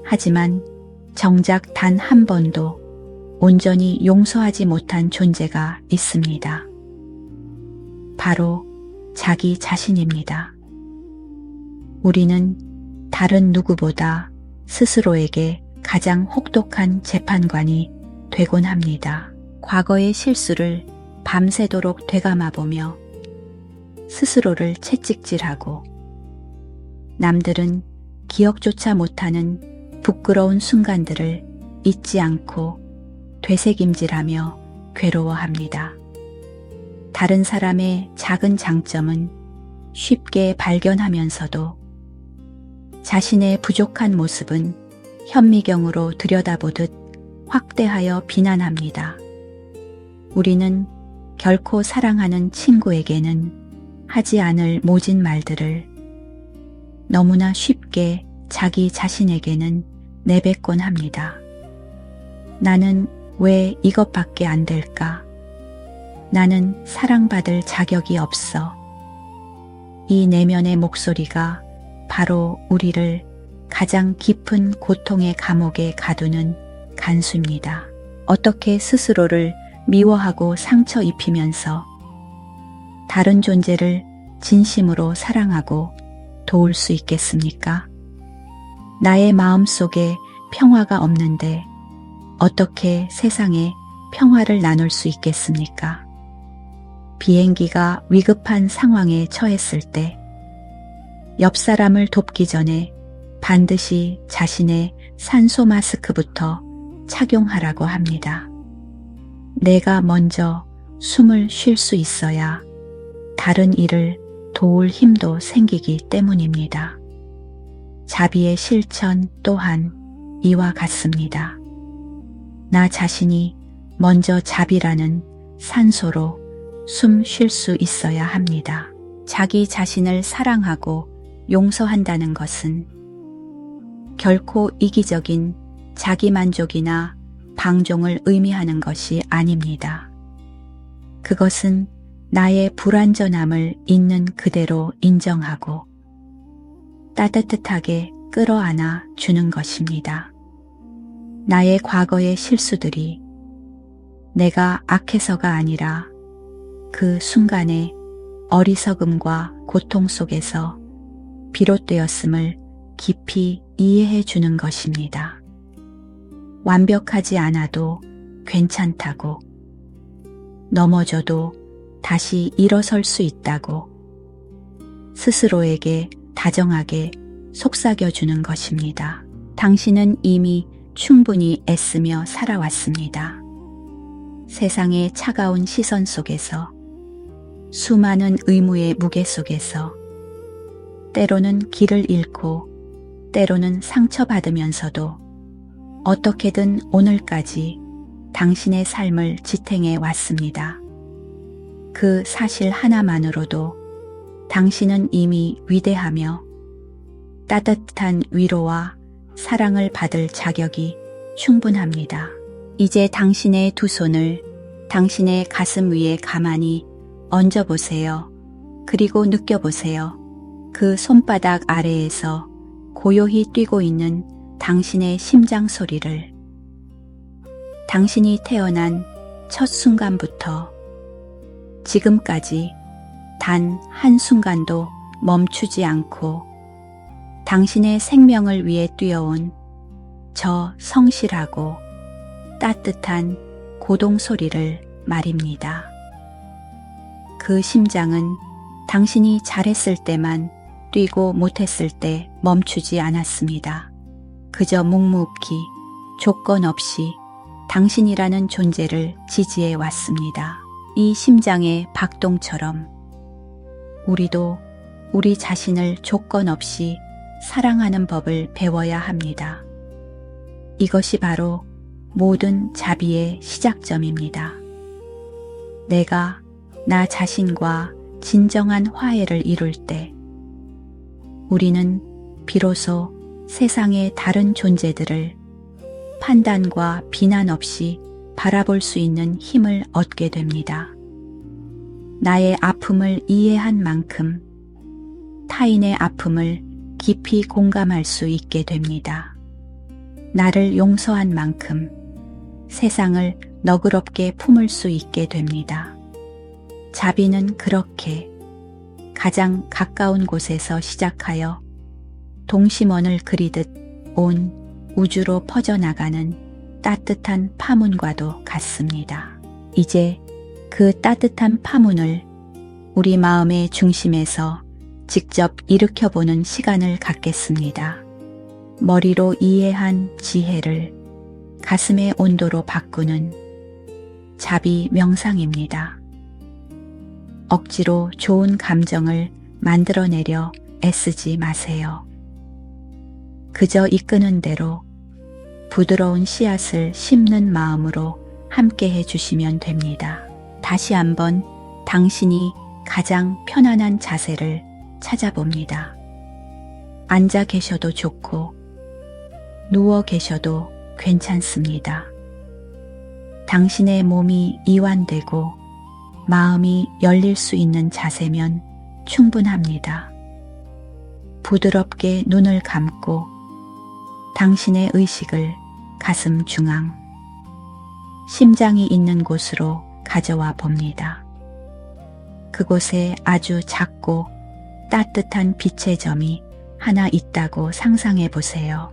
하지만 정작 단 한 번도 온전히 용서하지 못한 존재가 있습니다. 바로 자기 자신입니다. 우리는 다른 누구보다 스스로에게 가장 혹독한 재판관이 되곤 합니다. 과거의 실수를 밤새도록 되감아보며 스스로를 채찍질하고 남들은 기억조차 못하는 부끄러운 순간들을 잊지 않고 되새김질하며 괴로워합니다. 다른 사람의 작은 장점은 쉽게 발견하면서도 자신의 부족한 모습은 현미경으로 들여다보듯 확대하여 비난합니다. 우리는 결코 사랑하는 친구에게는 하지 않을 모진 말들을 너무나 쉽게 자기 자신에게는 내뱉곤 합니다. 나는 왜 이것밖에 안 될까? 나는 사랑받을 자격이 없어. 이 내면의 목소리가 바로 우리를 가장 깊은 고통의 감옥에 가두는 간수입니다. 어떻게 스스로를 미워하고 상처 입히면서 다른 존재를 진심으로 사랑하고 도울 수 있겠습니까? 나의 마음속에 평화가 없는데 어떻게 세상에 평화를 나눌 수 있겠습니까? 비행기가 위급한 상황에 처했을 때 옆 사람을 돕기 전에 반드시 자신의 산소 마스크부터 착용하라고 합니다. 내가 먼저 숨을 쉴 수 있어야 다른 이를 도울 힘도 생기기 때문입니다. 자비의 실천 또한 이와 같습니다. 나 자신이 먼저 자비라는 산소로 숨 쉴 수 있어야 합니다. 자기 자신을 사랑하고 용서한다는 것은 결코 이기적인 자기만족이나 방종을 의미하는 것이 아닙니다. 그것은 나의 불완전함을 있는 그대로 인정하고 따뜻하게 끌어안아 주는 것입니다. 나의 과거의 실수들이 내가 악해서가 아니라 그 순간의 어리석음과 고통 속에서 비롯되었음을 깊이 이해해 주는 것입니다. 완벽하지 않아도 괜찮다고, 넘어져도 다시 일어설 수 있다고 스스로에게 다정하게 속삭여 주는 것입니다. 당신은 이미 충분히 애쓰며 살아왔습니다. 세상의 차가운 시선 속에서, 수많은 의무의 무게 속에서, 때로는 길을 잃고 때로는 상처받으면서도 어떻게든 오늘까지 당신의 삶을 지탱해 왔습니다. 그 사실 하나만으로도 당신은 이미 위대하며 따뜻한 위로와 사랑을 받을 자격이 충분합니다. 이제 당신의 두 손을 당신의 가슴 위에 가만히 얹어보세요. 그리고 느껴보세요. 그 손바닥 아래에서 고요히 뛰고 있는 당신의 심장 소리를. 당신이 태어난 첫 순간부터 지금까지 단 한순간도 멈추지 않고 당신의 생명을 위해 뛰어온 저 성실하고 따뜻한 고동 소리를 말입니다. 그 심장은 당신이 잘했을 때만 뛰고 못했을 때 멈추지 않았습니다. 그저 묵묵히 조건 없이 당신이라는 존재를 지지해 왔습니다. 이 심장의 박동처럼 우리도 우리 자신을 조건 없이 사랑하는 법을 배워야 합니다. 이것이 바로 모든 자비의 시작점입니다. 내가 나 자신과 진정한 화해를 이룰 때 우리는 비로소 세상의 다른 존재들을 판단과 비난 없이 바라볼 수 있는 힘을 얻게 됩니다. 나의 아픔을 이해한 만큼 타인의 아픔을 깊이 공감할 수 있게 됩니다. 나를 용서한 만큼 세상을 너그럽게 품을 수 있게 됩니다. 자비는 그렇게 가장 가까운 곳에서 시작하여 동심원을 그리듯 온 우주로 퍼져나가는 따뜻한 파문과도 같습니다. 이제 그 따뜻한 파문을 우리 마음의 중심에서 직접 일으켜보는 시간을 갖겠습니다. 머리로 이해한 지혜를 가슴의 온도로 바꾸는 자비 명상입니다. 억지로 좋은 감정을 만들어내려 애쓰지 마세요. 그저 이끄는 대로 부드러운 씨앗을 심는 마음으로 함께 해주시면 됩니다. 다시 한번 당신이 가장 편안한 자세를 찾아봅니다. 앉아 계셔도 좋고 누워 계셔도 괜찮습니다. 당신의 몸이 이완되고 마음이 열릴 수 있는 자세면 충분합니다. 부드럽게 눈을 감고 당신의 의식을 가슴 중앙, 심장이 있는 곳으로 가져와 봅니다. 그곳에 아주 작고 따뜻한 빛의 점이 하나 있다고 상상해 보세요.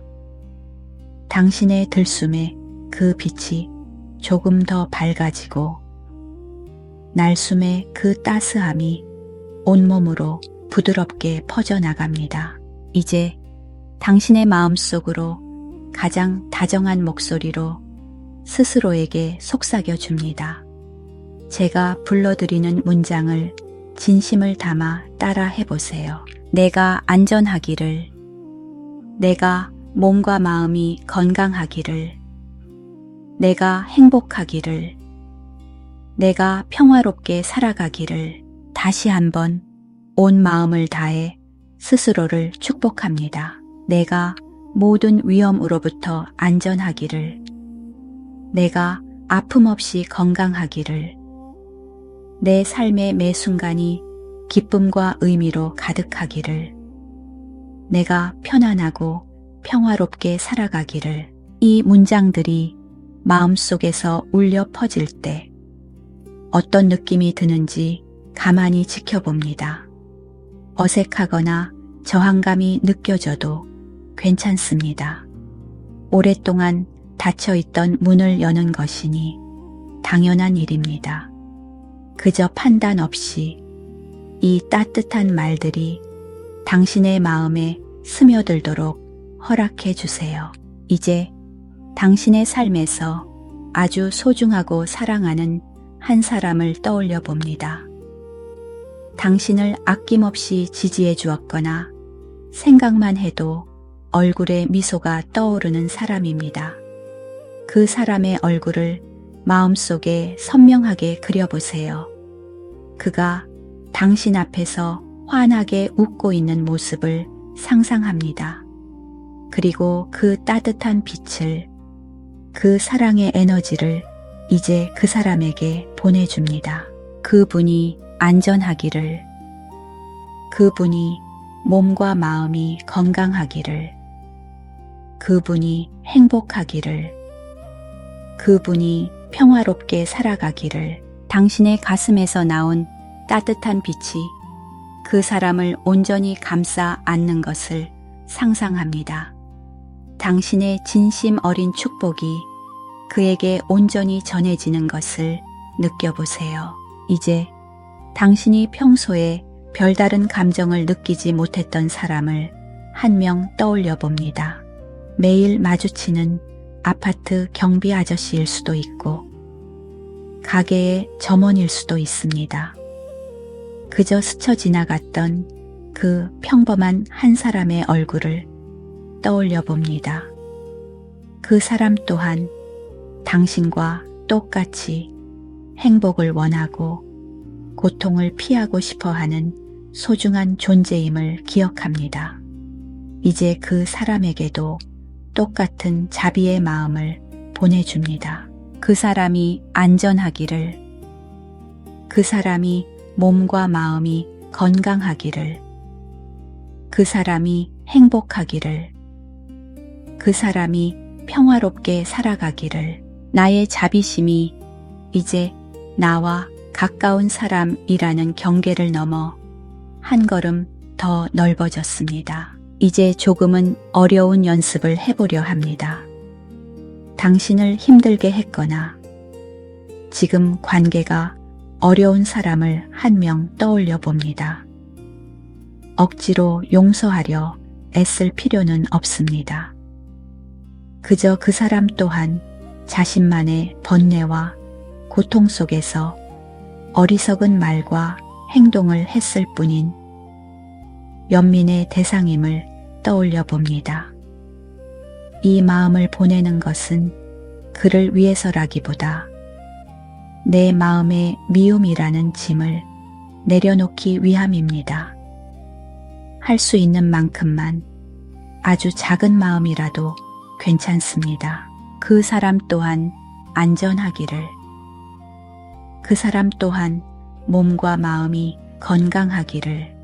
당신의 들숨에 그 빛이 조금 더 밝아지고 날숨의 그 따스함이 온몸으로 부드럽게 퍼져나갑니다. 이제 당신의 마음속으로 가장 다정한 목소리로 스스로에게 속삭여 줍니다. 제가 불러드리는 문장을 진심을 담아 따라 해보세요. 내가 안전하기를, 내가 몸과 마음이 건강하기를, 내가 행복하기를, 내가 평화롭게 살아가기를 다시 한번 온 마음을 다해 스스로를 축복합니다. 내가 모든 위험으로부터 안전하기를, 내가 아픔 없이 건강하기를, 내 삶의 매 순간이 기쁨과 의미로 가득하기를, 내가 편안하고 평화롭게 살아가기를. 이 문장들이 마음속에서 울려 퍼질 때 어떤 느낌이 드는지 가만히 지켜봅니다. 어색하거나 저항감이 느껴져도 괜찮습니다. 오랫동안 닫혀있던 문을 여는 것이니 당연한 일입니다. 그저 판단 없이 이 따뜻한 말들이 당신의 마음에 스며들도록 허락해 주세요. 이제 당신의 삶에서 아주 소중하고 사랑하는 한 사람을 떠올려 봅니다. 당신을 아낌없이 지지해 주었거나 생각만 해도 얼굴에 미소가 떠오르는 사람입니다. 그 사람의 얼굴을 마음속에 선명하게 그려보세요. 그가 당신 앞에서 환하게 웃고 있는 모습을 상상합니다. 그리고 그 따뜻한 빛을, 그 사랑의 에너지를 이제 그 사람에게 보내줍니다. 그분이 안전하기를, 그분이 몸과 마음이 건강하기를, 그분이 행복하기를, 그분이 평화롭게 살아가기를. 당신의 가슴에서 나온 따뜻한 빛이 그 사람을 온전히 감싸 안는 것을 상상합니다. 당신의 진심 어린 축복이 그에게 온전히 전해지는 것을 느껴보세요. 이제 당신이 평소에 별다른 감정을 느끼지 못했던 사람을 한 명 떠올려 봅니다. 매일 마주치는 아파트 경비 아저씨일 수도 있고 가게의 점원일 수도 있습니다. 그저 스쳐 지나갔던 그 평범한 한 사람의 얼굴을 떠올려 봅니다. 그 사람 또한 당신과 똑같이 행복을 원하고 고통을 피하고 싶어 하는 소중한 존재임을 기억합니다. 이제 그 사람에게도 똑같은 자비의 마음을 보내줍니다. 그 사람이 안전하기를, 그 사람이 몸과 마음이 건강하기를, 그 사람이 행복하기를, 그 사람이 평화롭게 살아가기를. 나의 자비심이 이제 나와 가까운 사람이라는 경계를 넘어 한 걸음 더 넓어졌습니다. 이제 조금은 어려운 연습을 해보려 합니다. 당신을 힘들게 했거나 지금 관계가 어려운 사람을 한 명 떠올려 봅니다. 억지로 용서하려 애쓸 필요는 없습니다. 그저 그 사람 또한 자신만의 번뇌와 고통 속에서 어리석은 말과 행동을 했을 뿐인 연민의 대상임을 떠올려 봅니다. 이 마음을 보내는 것은 그를 위해서라기보다 내 마음의 미움이라는 짐을 내려놓기 위함입니다. 할 수 있는 만큼만 아주 작은 마음이라도 괜찮습니다. 그 사람 또한 안전하기를, 그 사람 또한 몸과 마음이 건강하기를,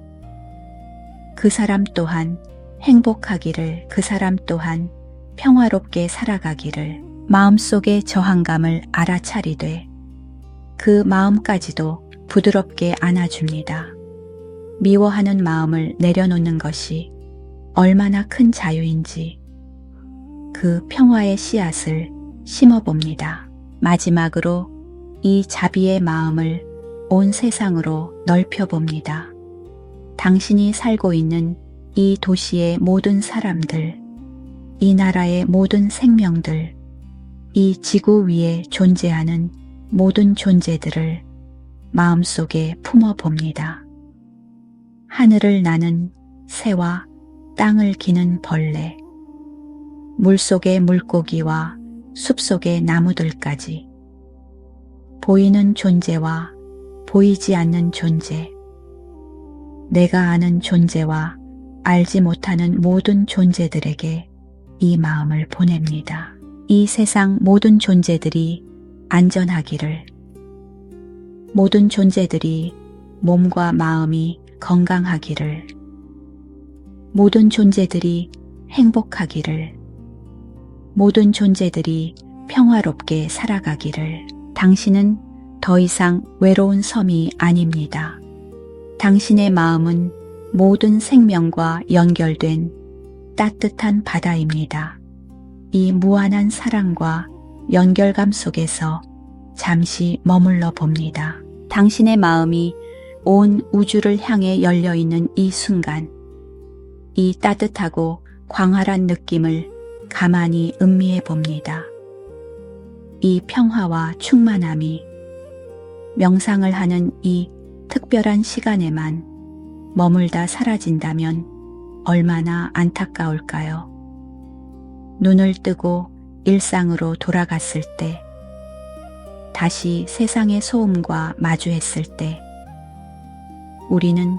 그 사람 또한 행복하기를, 그 사람 또한 평화롭게 살아가기를. 마음속의 저항감을 알아차리되 그 마음까지도 부드럽게 안아줍니다. 미워하는 마음을 내려놓는 것이 얼마나 큰 자유인지 그 평화의 씨앗을 심어봅니다. 마지막으로 이 자비의 마음을 온 세상으로 넓혀봅니다. 당신이 살고 있는 이 도시의 모든 사람들, 이 나라의 모든 생명들, 이 지구 위에 존재하는 모든 존재들을 마음속에 품어봅니다. 하늘을 나는 새와 땅을 기는 벌레, 물속의 물고기와 숲속의 나무들까지 보이는 존재와 보이지 않는 존재, 내가 아는 존재와 알지 못하는 모든 존재들에게 이 마음을 보냅니다. 이 세상 모든 존재들이 안전하기를, 모든 존재들이 몸과 마음이 건강하기를, 모든 존재들이 행복하기를, 모든 존재들이 평화롭게 살아가기를. 당신은 더 이상 외로운 섬이 아닙니다. 당신의 마음은 모든 생명과 연결된 따뜻한 바다입니다. 이 무한한 사랑과 연결감 속에서 잠시 머물러 봅니다. 당신의 마음이 온 우주를 향해 열려 있는 이 순간, 이 따뜻하고 광활한 느낌을 가만히 음미해 봅니다. 이 평화와 충만함이 명상을 하는 이 특별한 시간에만 머물다 사라진다면 얼마나 안타까울까요? 눈을 뜨고 일상으로 돌아갔을 때, 다시 세상의 소음과 마주했을 때, 우리는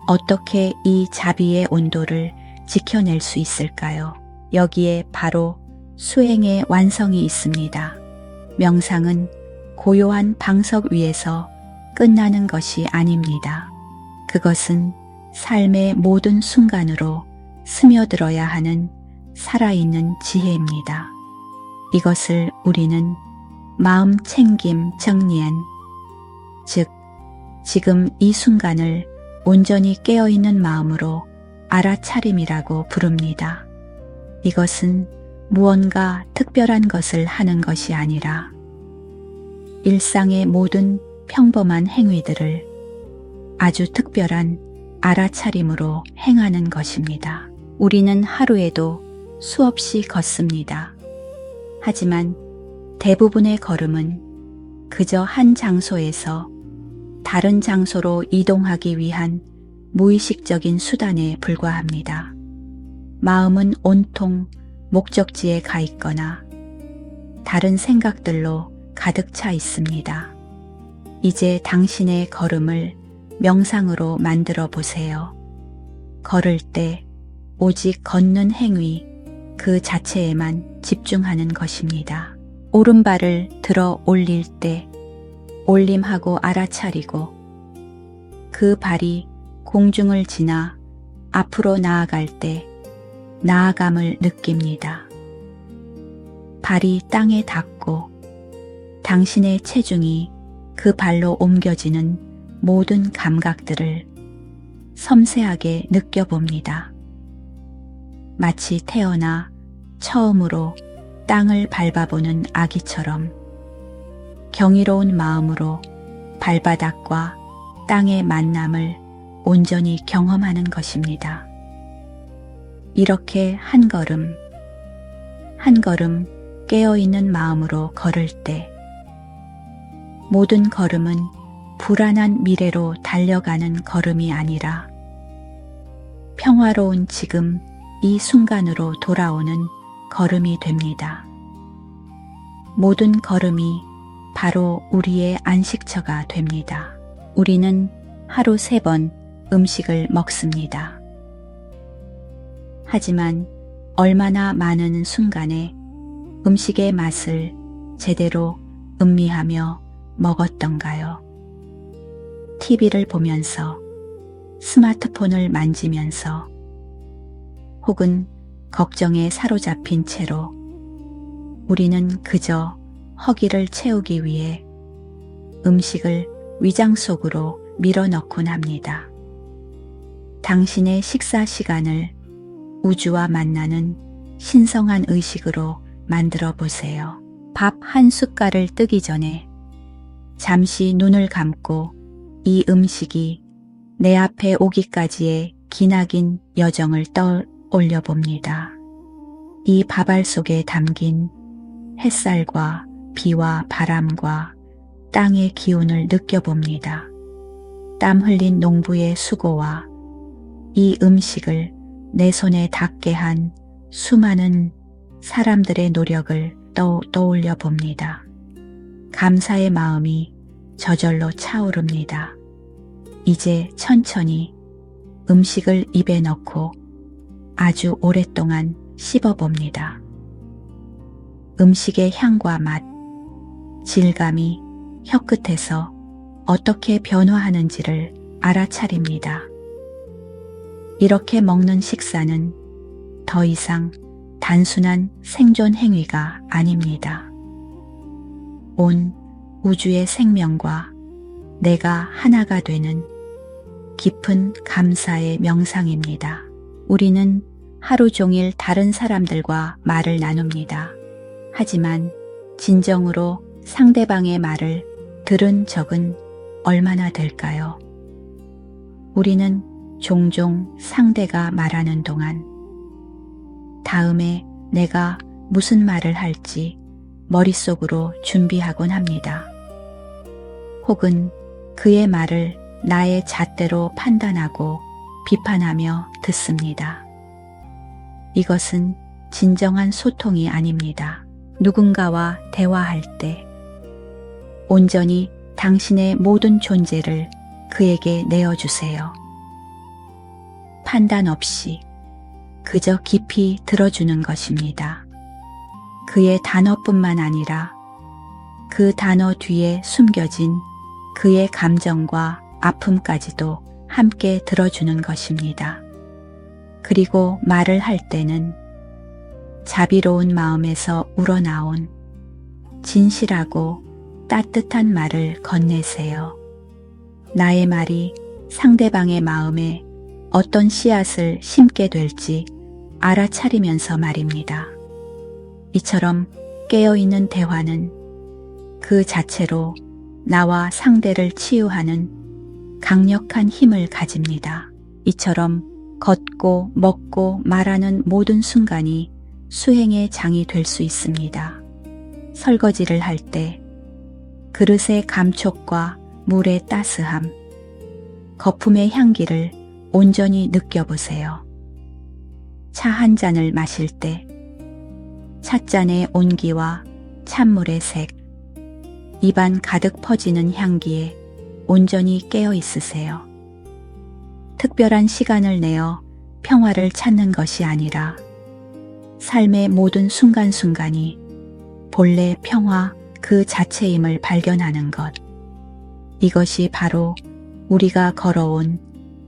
어떻게 이 자비의 온도를 지켜낼 수 있을까요? 여기에 바로 수행의 완성이 있습니다. 명상은 고요한 방석 위에서 끝나는 것이 아닙니다. 그것은 삶의 모든 순간으로 스며들어야 하는 살아있는 지혜입니다. 이것을 우리는 마음 챙김 정리엔, 즉 지금 이 순간을 온전히 깨어있는 마음으로 알아차림이라고 부릅니다. 이것은 무언가 특별한 것을 하는 것이 아니라 일상의 모든 평범한 행위들을 아주 특별한 알아차림으로 행하는 것입니다. 우리는 하루에도 수없이 걷습니다. 하지만 대부분의 걸음은 그저 한 장소에서 다른 장소로 이동하기 위한 무의식적인 수단에 불과합니다. 마음은 온통 목적지에 가 있거나 다른 생각들로 가득 차 있습니다. 이제 당신의 걸음을 명상으로 만들어 보세요. 걸을 때 오직 걷는 행위 그 자체에만 집중하는 것입니다. 오른발을 들어 올릴 때 올림하고 알아차리고, 그 발이 공중을 지나 앞으로 나아갈 때 나아감을 느낍니다. 발이 땅에 닿고 당신의 체중이 그 발로 옮겨지는 모든 감각들을 섬세하게 느껴봅니다. 마치 태어나 처음으로 땅을 밟아보는 아기처럼 경이로운 마음으로 발바닥과 땅의 만남을 온전히 경험하는 것입니다. 이렇게 한 걸음 한 걸음 깨어있는 마음으로 걸을 때 모든 걸음은 불안한 미래로 달려가는 걸음이 아니라 평화로운 지금 이 순간으로 돌아오는 걸음이 됩니다. 모든 걸음이 바로 우리의 안식처가 됩니다. 우리는 하루 3번 음식을 먹습니다. 하지만 얼마나 많은 순간에 음식의 맛을 제대로 음미하며 먹었던가요? TV를 보면서, 스마트폰을 만지면서, 혹은 걱정에 사로잡힌 채로 우리는 그저 허기를 채우기 위해 음식을 위장 속으로 밀어넣곤 합니다. 당신의 식사 시간을 우주와 만나는 신성한 의식으로 만들어 보세요. 밥 한 숟갈을 뜨기 전에 잠시 눈을 감고 이 음식이 내 앞에 오기까지의 기나긴 여정을 떠올려 봅니다. 이 밥알 속에 담긴 햇살과 비와 바람과 땅의 기운을 느껴봅니다. 땀 흘린 농부의 수고와 이 음식을 내 손에 닿게 한 수많은 사람들의 노력을 떠올려 봅니다. 감사의 마음이 저절로 차오릅니다. 이제 천천히 음식을 입에 넣고 아주 오랫동안 씹어봅니다. 음식의 향과 맛, 질감이 혀끝에서 어떻게 변화하는지를 알아차립니다. 이렇게 먹는 식사는 더 이상 단순한 생존 행위가 아닙니다. 온 우주의 생명과 내가 하나가 되는 깊은 감사의 명상입니다. 우리는 하루 종일 다른 사람들과 말을 나눕니다. 하지만 진정으로 상대방의 말을 들은 적은 얼마나 될까요? 우리는 종종 상대가 말하는 동안 다음에 내가 무슨 말을 할지 머릿속으로 준비하곤 합니다. 혹은 그의 말을 나의 잣대로 판단하고 비판하며 듣습니다. 이것은 진정한 소통이 아닙니다. 누군가와 대화할 때 온전히 당신의 모든 존재를 그에게 내어주세요. 판단 없이 그저 깊이 들어주는 것입니다. 그의 단어뿐만 아니라 그 단어 뒤에 숨겨진 그의 감정과 아픔까지도 함께 들어주는 것입니다. 그리고 말을 할 때는 자비로운 마음에서 우러나온 진실하고 따뜻한 말을 건네세요. 나의 말이 상대방의 마음에 어떤 씨앗을 심게 될지 알아차리면서 말입니다. 이처럼 깨어있는 대화는 그 자체로 나와 상대를 치유하는 강력한 힘을 가집니다. 이처럼 걷고 먹고 말하는 모든 순간이 수행의 장이 될 수 있습니다. 설거지를 할 때 그릇의 감촉과 물의 따스함, 거품의 향기를 온전히 느껴보세요. 차 한 잔을 마실 때 찻잔의 온기와 찬물의 색, 입안 가득 퍼지는 향기에 온전히 깨어 있으세요. 특별한 시간을 내어 평화를 찾는 것이 아니라 삶의 모든 순간순간이 본래 평화 그 자체임을 발견하는 것. 이것이 바로 우리가 걸어온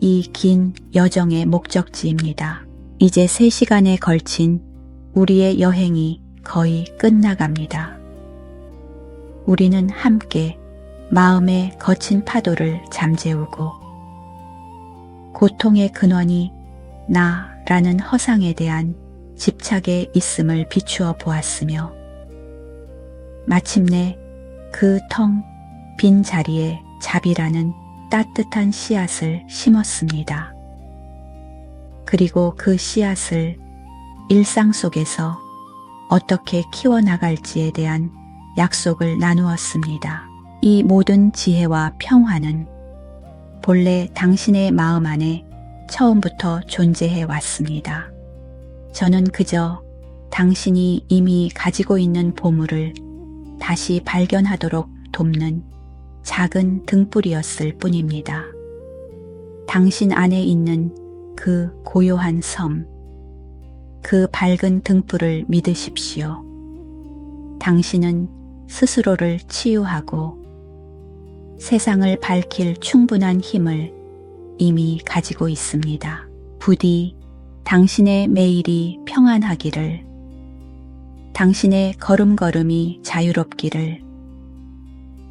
이 긴 여정의 목적지입니다. 이제 3시간에 걸친 우리의 여행이 거의 끝나갑니다. 우리는 함께 마음의 거친 파도를 잠재우고 고통의 근원이 나라는 허상에 대한 집착에 있음을 비추어 보았으며 마침내 그 텅 빈 자리에 자비라는 따뜻한 씨앗을 심었습니다. 그리고 그 씨앗을 일상 속에서 어떻게 키워나갈지에 대한 약속을 나누었습니다. 이 모든 지혜와 평화는 본래 당신의 마음 안에 처음부터 존재해 왔습니다. 저는 그저 당신이 이미 가지고 있는 보물을 다시 발견하도록 돕는 작은 등불이었을 뿐입니다. 당신 안에 있는 그 고요한 섬, 그 밝은 등불을 믿으십시오. 당신은 스스로를 치유하고 세상을 밝힐 충분한 힘을 이미 가지고 있습니다. 부디 당신의 매일이 평안하기를, 당신의 걸음걸음이 자유롭기를,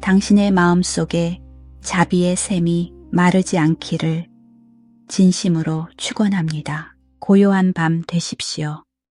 당신의 마음속에 자비의 샘이 마르지 않기를 진심으로 축원합니다. 고요한 밤 되십시오.